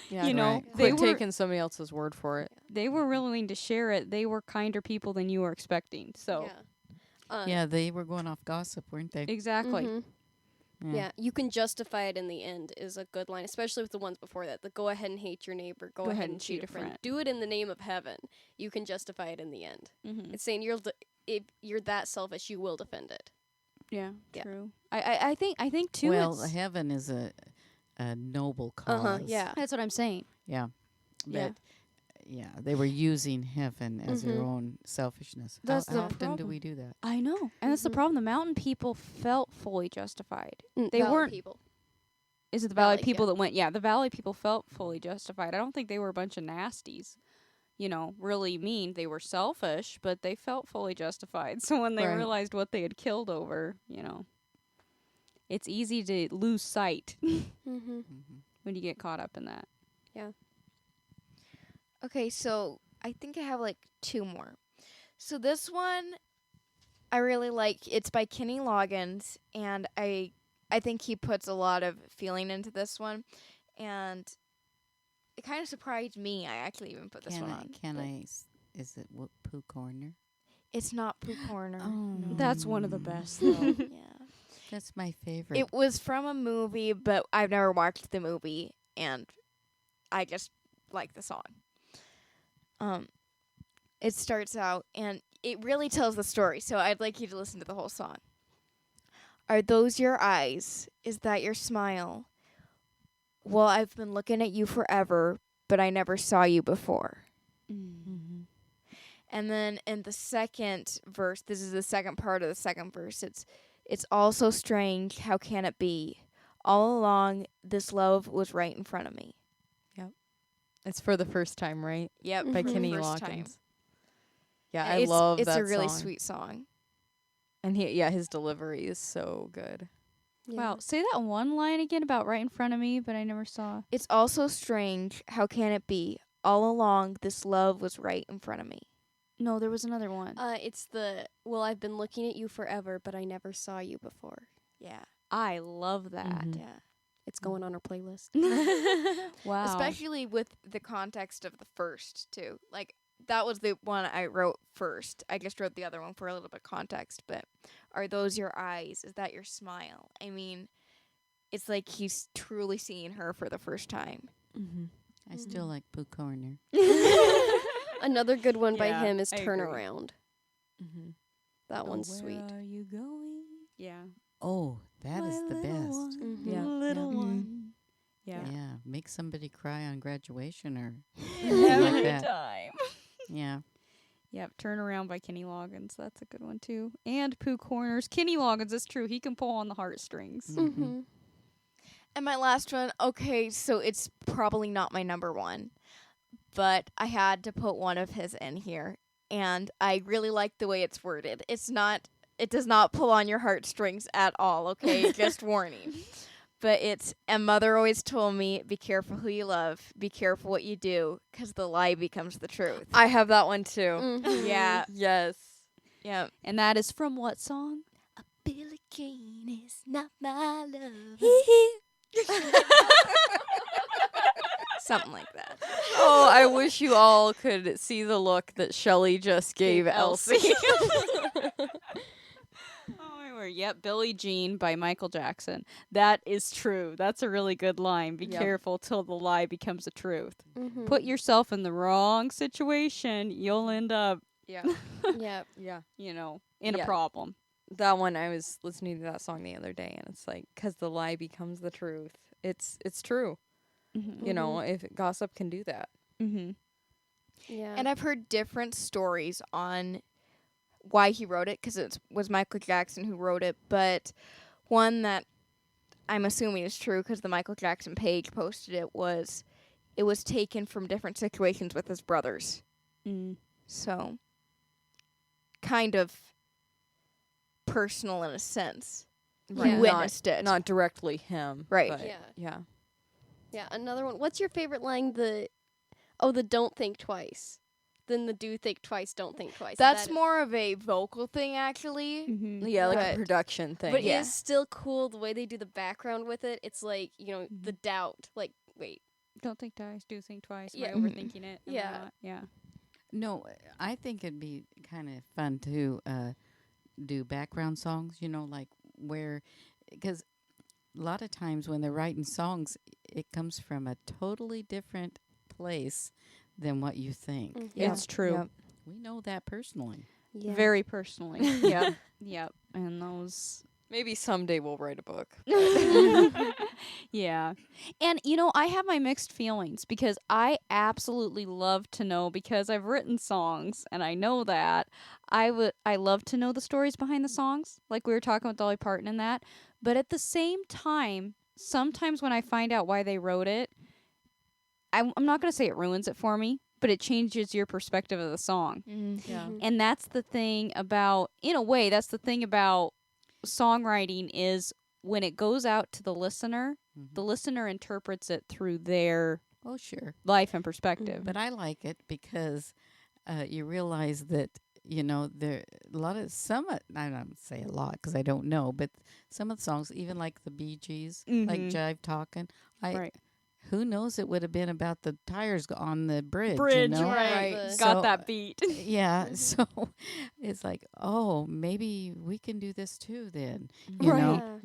Yeah. you know, Right. they Quit were taking somebody else's word for it. they were willing to share it. They were kinder people than you were expecting. So Yeah. Yeah, they were going off gossip, weren't they? exactly. Mhm. Yeah. You can justify it in the end is a good line, especially with the ones before that. The go ahead and hate your neighbor, go ahead and cheat a friend. Do it in the name of heaven. You can justify it in the end. Mm-hmm. It's saying if you're that selfish, you will defend it. Yeah, Yeah. true. I think too. Well, it's, heaven is a noble cause. Yeah. that's what I'm saying. Yeah. Yeah. But yeah, they were using heaven as their Mhm. own selfishness. That's how the often do problem. we do that? I know, and that's the Mhm. problem. The mountain people felt fully justified. They Valley weren't. people. Is it the valley Valley, people that went? Yeah, the valley people felt fully justified. I don't think they were a bunch of nasties. You know, really mean. They were selfish, but they felt fully justified. So when they Right. realized what they had killed over, you know, it's easy to lose sight Mm-hmm. Mm-hmm. when you get caught up in that. Okay, so I think I have like two more. So this one I really like. It's by Kenny Loggins, and I think he puts a lot of feeling into this one, and it kind of surprised me. I actually even put this one on. Is it Pooh Corner? It's not Pooh Corner. no. That's one of the best, though. Yeah. That's my favorite. It was from a movie, but I've never watched the movie, and I just like the song. It starts out, and it really tells the story, so I'd like you to listen to the whole song. Are those your eyes? Is that your smile? Well, I've been looking at you forever, but I never saw you before. Mm-hmm. And then in the second verse, this is the second part of the second verse, it's all so strange, how can it be? All along, this love was right in front of me. It's for the first time, right? Yep, Mhm. By for the Kenny first Loggins. time. Yeah, And I love it's that a really song. sweet song. And his delivery is so good. Wow. Say that one line again about right in front of me, but I never saw. It's all so strange, how can it be? All along, this love was right in front of me. No, there was another one. It's I've been looking at you forever, but I never saw you before. Yeah, I love that. Mhm. yeah. It's going on our playlist. Wow. Especially with the context of the first, too. Like, that was the one I wrote first. I just wrote the other one for a little bit of context, but are those your eyes? Is that your smile? I mean, it's like he's truly seeing her for the first time. Mm-hmm. I still like Pooh Corner. Another good one by Yeah, him is I agree. Turnaround. Mm-hmm. That one's Where sweet. are you going? Yeah. Oh, that is the best. Mhm. Yeah. Little Yeah. one. Yeah. Yeah, make somebody cry on graduation or Have like a good that. time. Yeah. Yep, Turn Around by Kenny Loggins. That's a good one too. And Pooh Corners. Kenny Loggins is true. He can pull on the heartstrings. Mm-hmm. And my last one, okay, so it's probably not my number one, but I had to put one of his in here, and I really like the way it's worded. It does not pull on your heartstrings at all, okay? Just warning. But it's, and mother always told me, be careful who you love, be careful what you do, 'cause the lie becomes the truth. I have that one too. Mhm. Yeah, Yes. yeah. And that is from what song? Takin is not my love. Something like that. Oh, I wish you all could see the look that Shelly just gave Elsie. Yep, Billie Jean by Michael Jackson. That is true. That's a really good line. Be Yep. careful till the lie becomes a truth. Mhm. Put yourself in the wrong situation, you'll end up, Yeah. Yep. Yeah. in a Yeah. problem. That one, I was listening to that song the other day, and it's like, 'cause the lie becomes the truth. It's true. Mm-hmm. You know, if gossip can do that. Mm-hmm. Yeah. And I've heard different stories on why he wrote it, because it was Michael Jackson who wrote it, but one that I'm assuming is true because the Michael Jackson page posted it was taken from different situations with his brothers. Mm. So, kind of personal in a sense. Right. He witnessed it. Not directly him. Right. But Yeah. yeah. Yeah. Another one. What's your favorite line? The don't think twice. Then the do think twice, don't think twice. Is That's that more of a vocal thing, actually. Mm-hmm. Yeah, like a But- production thing. But Yeah. it is still cool the way they do the background with it. It's like, the doubt. Like, wait. Don't think twice, do think twice. Yeah. Am I overthinking it? Am I Yeah. not? Yeah. No, I think it'd be kind of fun to do background songs, like because a lot of times when they're writing songs, it comes from a totally different place than what you think. Mhm. Yeah. It's true. Yep. We know that personally. Yeah. Very personally. Yeah. Yep. And those. Maybe someday we'll write a book. Yeah. And I have my mixed feelings because I absolutely love to know, because I've written songs and I know that I love to know the stories behind the songs, like we were talking with Dolly Parton and that. But at the same time, sometimes when I find out why they wrote it, I'm not going to say it ruins it for me, but it changes your perspective of the song. Mm. Yeah. And that's the thing about, in a way, that's the thing about songwriting is when it goes out to the listener, Mhm. the listener interprets it through their Oh, sure. life and perspective. But I like it because you realize that, there a lot of I don't say a lot because I don't know, but some of the songs, even like the Bee Gees, like Mhm. Jive Talkin', Right. who knows, it would have been about the tires on the bridge, Bridge, you know? Right. right. So- Got that beat. Yeah, so it's like, oh, maybe we can do this too then, Right. know?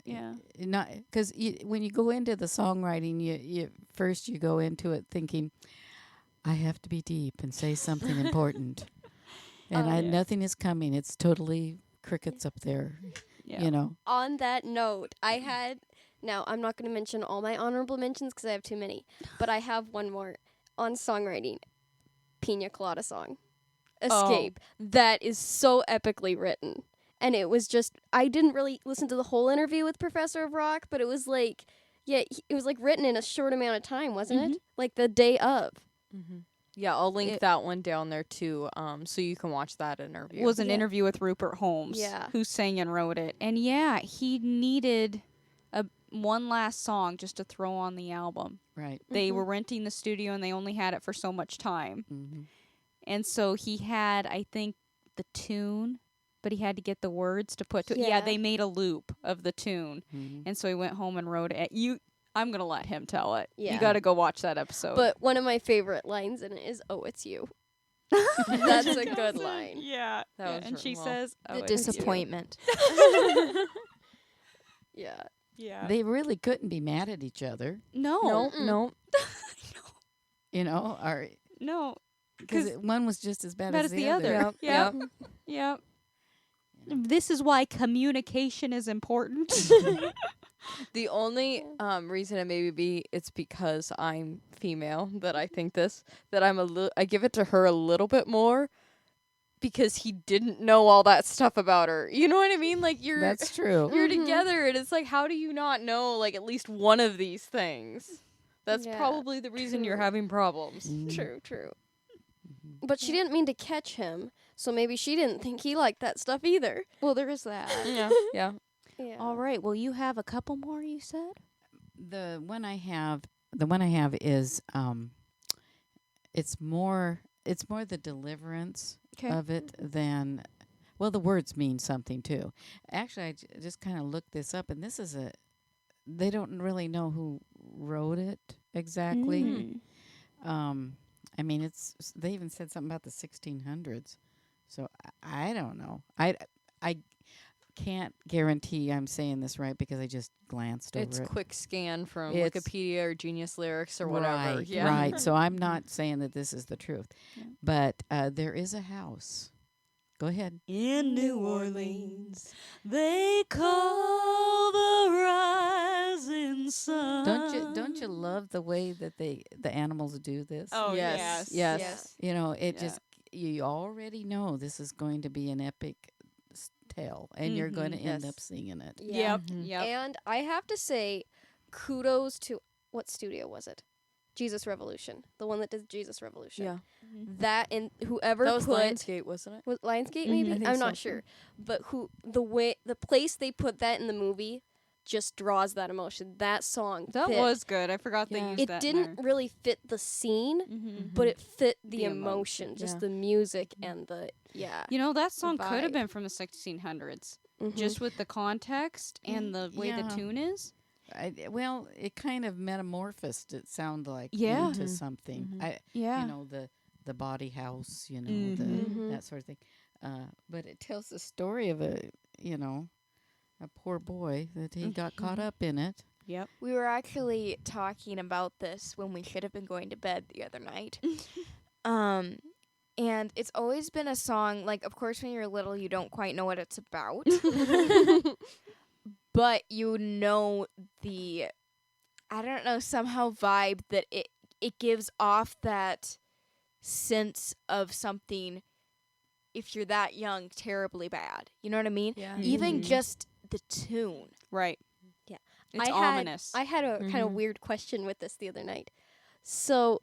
Yeah. Not because when you go into the songwriting, you first you go into it thinking, I have to be deep and say something important, and Yeah. nothing is coming. It's totally crickets up there, Yeah. On that note, I had. Now, I'm not going to mention all my honorable mentions because I have too many, but I have one more on songwriting. Pina Colada song. Escape. That is so epically written. And it was just, I didn't really listen to the whole interview with Professor of Rock, but it was like, it was like written in a short amount of time, wasn't it? Like the day of. Yeah, I'll link It- that one down there too, so you can watch that interview. Was an Yeah. interview with Rupert Holmes, Yeah. who sang and wrote it. And yeah, he needed one last song just to throw on the album. right? They were renting the studio and they only had it for so much time. Mm-hmm. And so he had, I think, the tune, but he had to get the words to put to it. Yeah, Yeah. they made a loop of the tune. Mm-hmm. And so he went home and wrote it. I'm going to let him tell it. Yeah. You got to go watch that episode. But one of my favorite lines in it is, "Oh, it's you." That's a good line. Yeah. That was and written she well. says, "Oh, The it's you." disappointment. Yeah. Yeah. They really couldn't be mad at each other, No. Mm-mm. or No. because one was just as bad Bad as as the other. Yep. Yep. Yep. Yep. This is why communication is important. The only reason it maybe be it's because I'm female that I think this, that I give it to her a little bit more because he didn't know all that stuff about her. You know what I mean? Like That's true. you're Mhm. together and it's like, how do you not know like at least one of these things? That's Yeah, probably the reason you're true. having problems. Mhm. True. But she didn't mean to catch him, so maybe she didn't think he liked that stuff either. Well, there is that. Yeah. Yeah. Yeah. All right. Well, you have a couple more, you said? The one I have is it's more the deliverance Okay. of it than Well, the words mean something too. Actually, I just kind of looked this up, and this is they don't really know who wrote it exactly. Mm. I mean, they even said something about the 1600s. So I don't know. I can't guarantee I'm saying this right because I just glanced over It's it. quick scan from It's- Wikipedia or Genius Lyrics or whatever. Right, Yeah. right. So I'm not saying that this is the truth. Yeah. But there is a house. Go ahead. In New Orleans, they call the rising sun. Don't you love the way that the animals do this? Oh, Yes. yes. Yes. You know, it Yeah. just you already know this is going to be an epic tale, and you're going to end Yes. up singing it. Yeah. Yep. Yep. And I have to say, kudos to what studio was it? Jesus Revolution, the one that did Jesus Revolution. Yeah. That and whoever That was put Lionsgate, wasn't it? was Lionsgate Mhm. maybe? I think I'm so. not sure, but the place they put that in the movie just draws that emotion. That song That fit. was good. I forgot they Yeah. used It that. didn't really fit the scene, Mm-hmm. but it fit the The emotion, emotion, just yeah. the music and the You know, that song could have vibe. been from the 1600s, Mhm. just with the context and the way the Yeah. tune is. Well, it kind of metamorphosed. It sounded like Yeah. into Mhm. something. Mhm. Yeah. You know the body house. You know Mhm. that sort of thing. But it tells the story of a poor boy that he got caught up in it. Yep. We were actually talking about this when we should have been going to bed the other night. And it's always been a song, like, of course, when you're little, you don't quite know what it's about. But you know I don't know, somehow vibe that it gives off that sense of something, if you're that young, terribly bad. You know what I mean? Yeah. Even Mhm. just the tune. Right. Yeah. It's I had- ominous. I had a kind of Mhm. weird question with this the other night. So,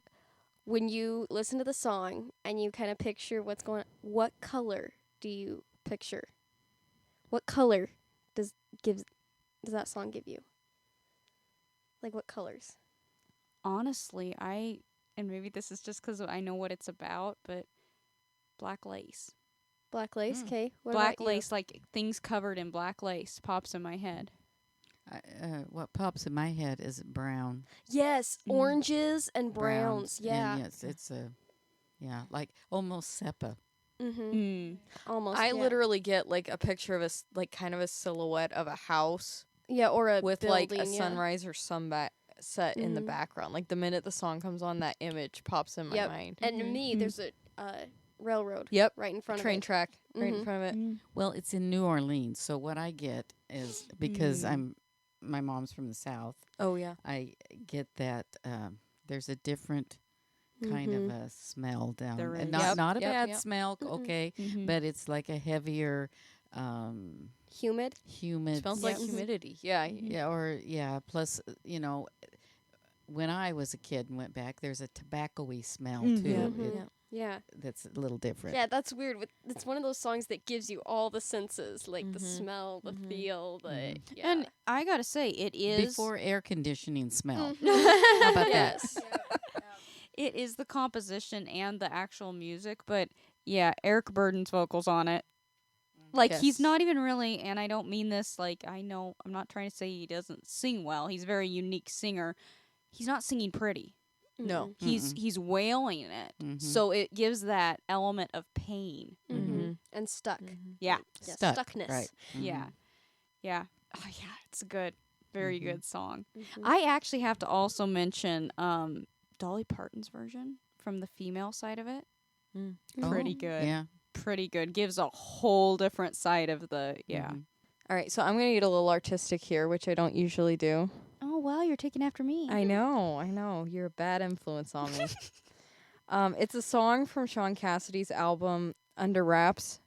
when you listen to the song and you kind of picture what's going on, what color do you picture? What color does that song give you? Like what colors? Honestly, and maybe this is just because I know what it's about, but black lace. Black lace, Mm. okay. What Black about you? lace, like things covered in black lace, pops in my head. What pops in my head is brown. Yes, Mm. oranges and browns. Yeah. And yes, it's like almost sepia. Mhm. Mm. Almost. I yeah. literally get like a picture of like kind of a silhouette of a house yeah, or a with building, like a yeah. sunrise or set in the Mhm. background. Like the minute the song comes on, that image pops in my Yep. mind. And to Mhm. me, Mhm. there's a railroad. Yep. Right in front Train of it. track right in Mhm. front of it. Mm. Well, it's in New Orleans, so what I get is because my mom's from the South. Oh yeah. I get that there's a different kind of a smell down, There and is. not Yep, not a yep, bad yep. smell, Mm-mm. okay, Mhm. but it's like a heavier, Humid. humid. Smells like Yep. humidity. Yeah. Mhm. Yeah. Plus, when I was a kid and went back, there's a tobacco-y smell Mhm. too. Yeah. Mhm. Yeah. Yeah. That's a little different. Yeah, that's weird. It's one of those songs that gives you all the senses, like the Mhm. smell, the Mhm. feel, the Mhm. yeah. And I gotta say, it is Before air conditioning smell. Mhm. How about that? Yes. it is the composition and the actual music, but yeah, Eric Burden's vocals on it. Like he's Yes. not even really, and I don't mean this like I'm not trying to say he doesn't sing well. He's a very unique singer. He's not singing pretty. No. Mm-mm. He's wailing it. Mhm. So it gives that element of pain. Mhm. And stuck. Yeah. Yeah, Stuck, stuckness. right. Yeah. Yeah. Oh yeah, it's a good, very Mhm. good song. Mhm. I actually have to also mention Dolly Parton's version from the female side of it. Mm. Pretty Oh, good. Yeah. Pretty good. Gives a whole different side of the Mhm. All right, so I'm gonna get a little artistic here, which I don't usually do. Oh wow, you're taking after me. I know. You're a bad influence on me. It's a song from Sean Cassidy's album Under Wraps,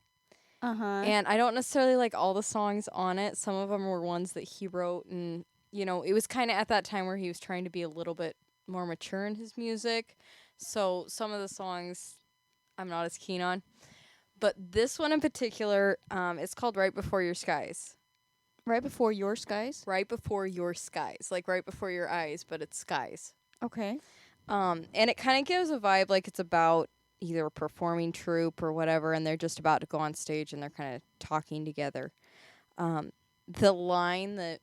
Uh-huh. and I don't necessarily like all the songs on it. Some of them were ones that he wrote, and it was kind of at that time where he was trying to be a little bit more mature in his music. So some of the songs I'm not as keen on. But this one in particular, it's called Right Before Your Skies. Right before your skies. Right before your skies. Like right before your eyes, but it's skies. Okay. And it kind of gives a vibe like it's about either a performing troupe or whatever, and they're just about to go on stage and they're kind of talking together. The line that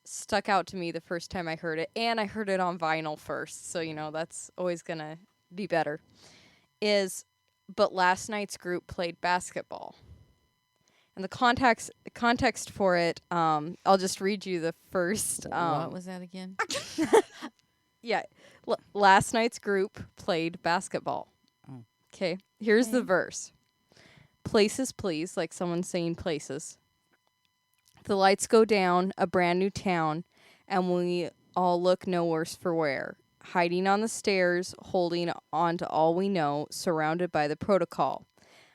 stuck out to me the first time I heard it, and I heard it on vinyl first, so that's always gonna be better, is, but last night's group played basketball. And the context for it, I'll just read you the first. What was that again? Yeah, last night's group played basketball. Okay, here's the verse. Places, please, like someone saying places. The lights go down, a brand new town, and we all look no worse for wear. Hiding on the stairs, holding on to all we know, surrounded by the protocol.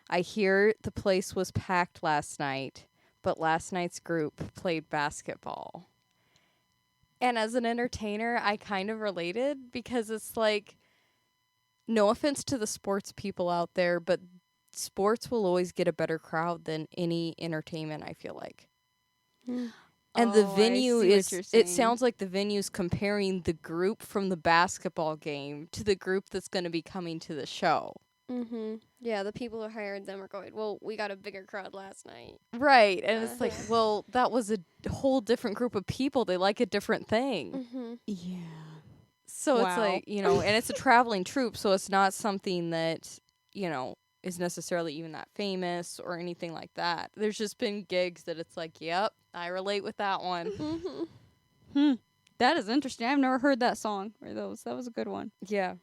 I hear the place was packed last night, but last night's group played basketball. And as an entertainer, I kind of related because it's like, no offense to the sports people out there, but sports will always get a better crowd than any entertainment, I feel like. And the venue it sounds like the venue's comparing the group from the basketball game to the group that's going to be coming to the show. Mm-hmm. Yeah, the people who hired them are going, well, we got a bigger crowd last night. Right. And it's like, well, that was a whole different group of people. They like a different thing. Mm-hmm. Yeah. So it's like, and it's a traveling troupe, so it's not something that, is necessarily even that famous or anything like that. There's just been gigs that it's like, yep, I relate with that one. Mm-hmm. That is interesting. I've never heard that song or those. That was a good one. Yeah.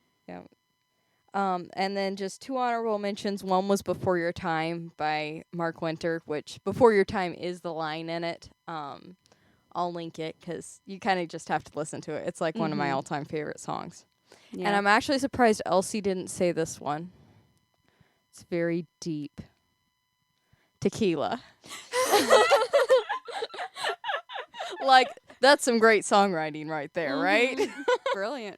And then just 2 honorable mentions. One was Before Your Time by Mark Wynter, which Before Your Time is the line in it. I'll link it because you kind of just have to listen to it. It's like one of my all-time favorite songs. Yeah. And I'm actually surprised Elsie didn't say this one. It's very deep. Tequila. Like, that's some great songwriting right there, right? Brilliant.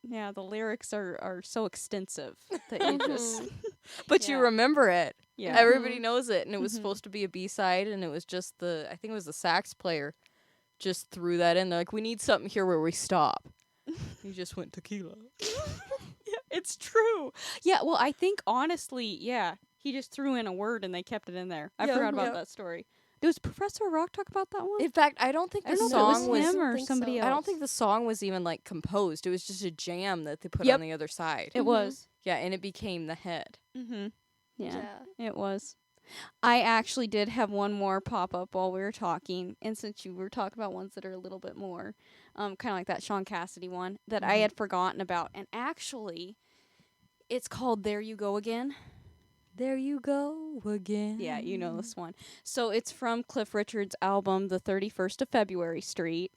Yeah, the lyrics are so extensive that you just... But you remember it. Yeah. Everybody knows it. And it was supposed to be a B-side, and it was just I think it was the sax player just threw that in. They're like, we need something here where we stop. He just went tequila. Yeah, it's true. Yeah, well, I think honestly, he just threw in a word and they kept it in there. I forgot about that story. Does Professor Rock talk about that one? In fact, I don't think the know song if it was him or think somebody so. else. I don't think the song was even like composed. It was just a jam that they put on the other side. It was. Yeah, and it became the head. Mm-hmm. Yeah, it was. I actually did have one more pop up while we were talking, and since you were talking about ones that are a little bit more, kind of like that Sean Cassidy one that I had forgotten about, and actually, it's called "There You Go Again." There you go again. Yeah, you know this one. So it's from Cliff Richard's album, The 31st of February Street.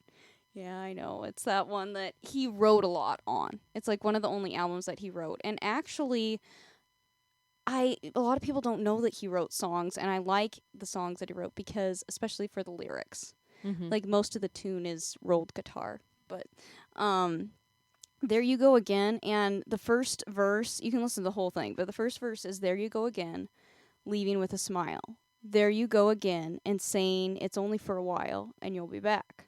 Yeah, I know. It's that one that he wrote a lot on. It's like one of the only albums that he wrote. And actually, a lot of people don't know that he wrote songs, and I like the songs that he wrote because, especially for the lyrics. Like, most of the tune is rolled guitar. But, there you go again, and the first verse, you can listen to the whole thing, but the first verse is there you go again, leaving with a smile. There you go again, and saying it's only for a while, and you'll be back.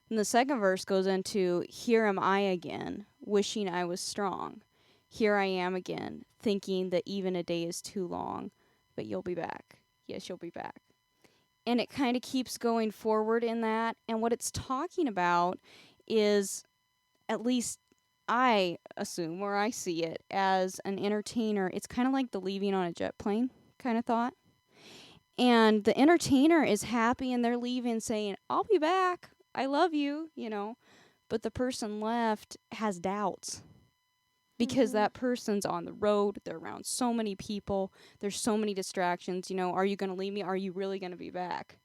And the second verse goes into here am I again, wishing I was strong. Here I am again, thinking that even a day is too long, but you'll be back. Yes, you'll be back. And it kind of keeps going forward in that, and what it's talking about is, at least I assume, or I see it, as an entertainer, it's kind of like the leaving on a jet plane kind of thought. And the entertainer is happy and they're leaving saying, I'll be back. I love you, But the person left has doubts because that person's on the road. They're around so many people. There's so many distractions. Are you going to leave me? Are you really going to be back?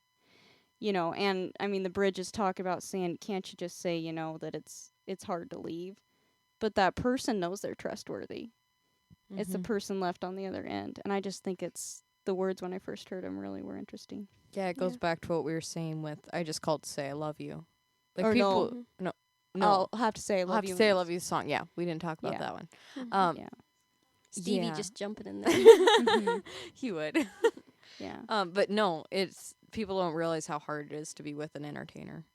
And I mean, the bridge is talking about saying, can't you just say, that it's hard to leave, but that person knows they're trustworthy. It's the person left on the other end, and I just think it's the words when I first heard them really were interesting. Yeah, it goes back to what we were saying with I just called to say I love you. Like Or people, no, I'll have to say I love I'll have you. to say I love you song. Yeah, we didn't talk about that one. Yeah. Stevie just jumping in there. He would. Yeah. But no, it's people don't realize how hard it is to be with an entertainer.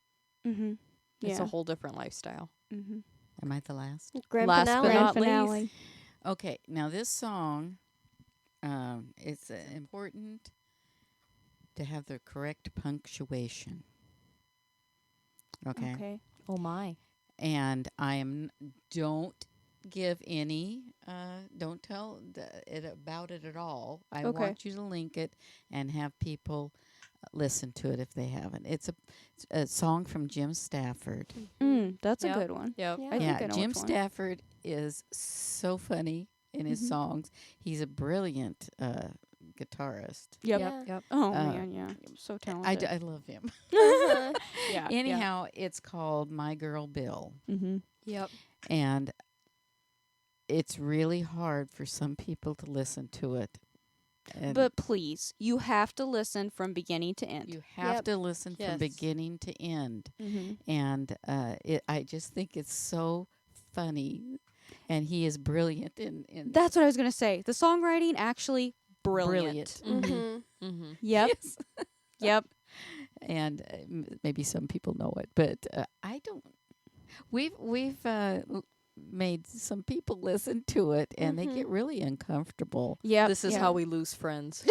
Mhm. It's a whole different lifestyle. Mhm. Am I the last? Grand Last finale. but not Grand finale. least, Okay, now this song, it's important to have the correct punctuation. Okay. Oh my. And don't give any, don't tell it about it at all. I Okay. want you to link it and have people listen to it if they haven't. It's a song from Jim Stafford. That's Yep. a good one. Yep. Yeah. I think I know Jim which one. Stafford is so funny in his Mhm. songs. He's a brilliant guitarist. Yep. Yeah. Oh Uh, man, yeah, so talented. I love him. Uh-huh. yeah. Anyhow, it's called My Girl Bill. Mm-hmm. Yep. And it's really hard for some people to listen to it. And But please, you have to listen from beginning to end. you have Yep. to listen Yes. from beginning to end. Mm-hmm. And I just think it's so funny. And he is brilliant in That's what I was gonna say. The songwriting actually brilliant. Mm-hmm. Mm-hmm. Yep. Yes. Yep. And maybe some people know it, but I don't. We've made some people listen to it, and they get really uncomfortable. Yep. This is yep. how we lose friends.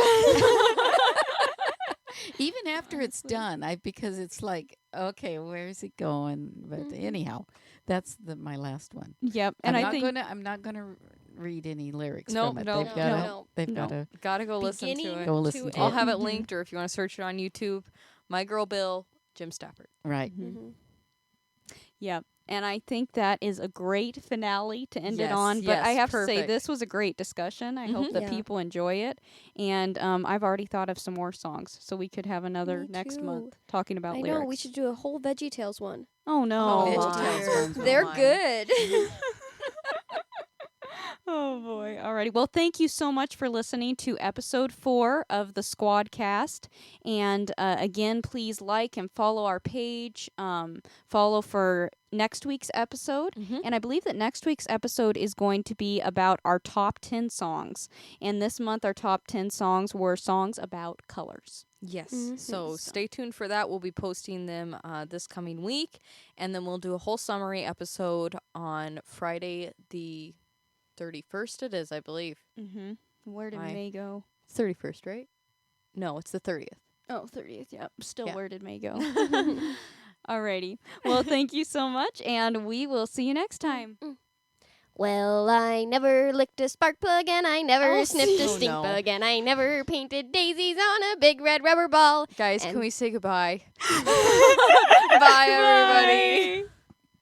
Even after it's done, because it's like, okay, where is it going? But anyhow, that's my last one. Yep. And I think I'm not gonna read any lyrics No, from it. no, They've no, gotta, no. they've No. gotta Gotta go listen to Beginning it. go listen to to I'll it. have it Mhm. linked, or if you want to search it on YouTube, My Girl Bill, Jim Stafford. Right. Mm-hmm. Yep. And I think that is a great finale to end it Yes, on. But I yes, have to say, perfect. this was a great discussion. I hope Mhm. that Yeah. people enjoy it. And I've already thought of some more songs, so we could have another Me next too. month talking about I lyrics. know we should do a whole VeggieTales one. Oh no! Oh, VeggieTales my. ones were They're mine. good. Oh boy. Alrighty. Well, thank you so much for listening to episode 4 of the Squadcast. And again, please like and follow our page. Follow for next week's episode. Mhm. And I believe that next week's episode is going to be about our top 10 songs. And this month, our top 10 songs were songs about colors. Yes. Mhm. So stay tuned for that. We'll be posting them this coming week. And then we'll do a whole summary episode on Friday the 31st it is, I believe. Mm-hmm. Where did Why? May go? 31st, right? No, it's the 30th. Oh, 30th. Yep. Still, Yeah. where did May go? Alrighty. Well, thank you so much, and we will see you next time. Well, I never licked a spark plug and I never Oh, sniffed a oh, stink no. bug and I never painted daisies on a big red rubber ball. Guys, And- can we say goodbye? Bye, everybody. Bye.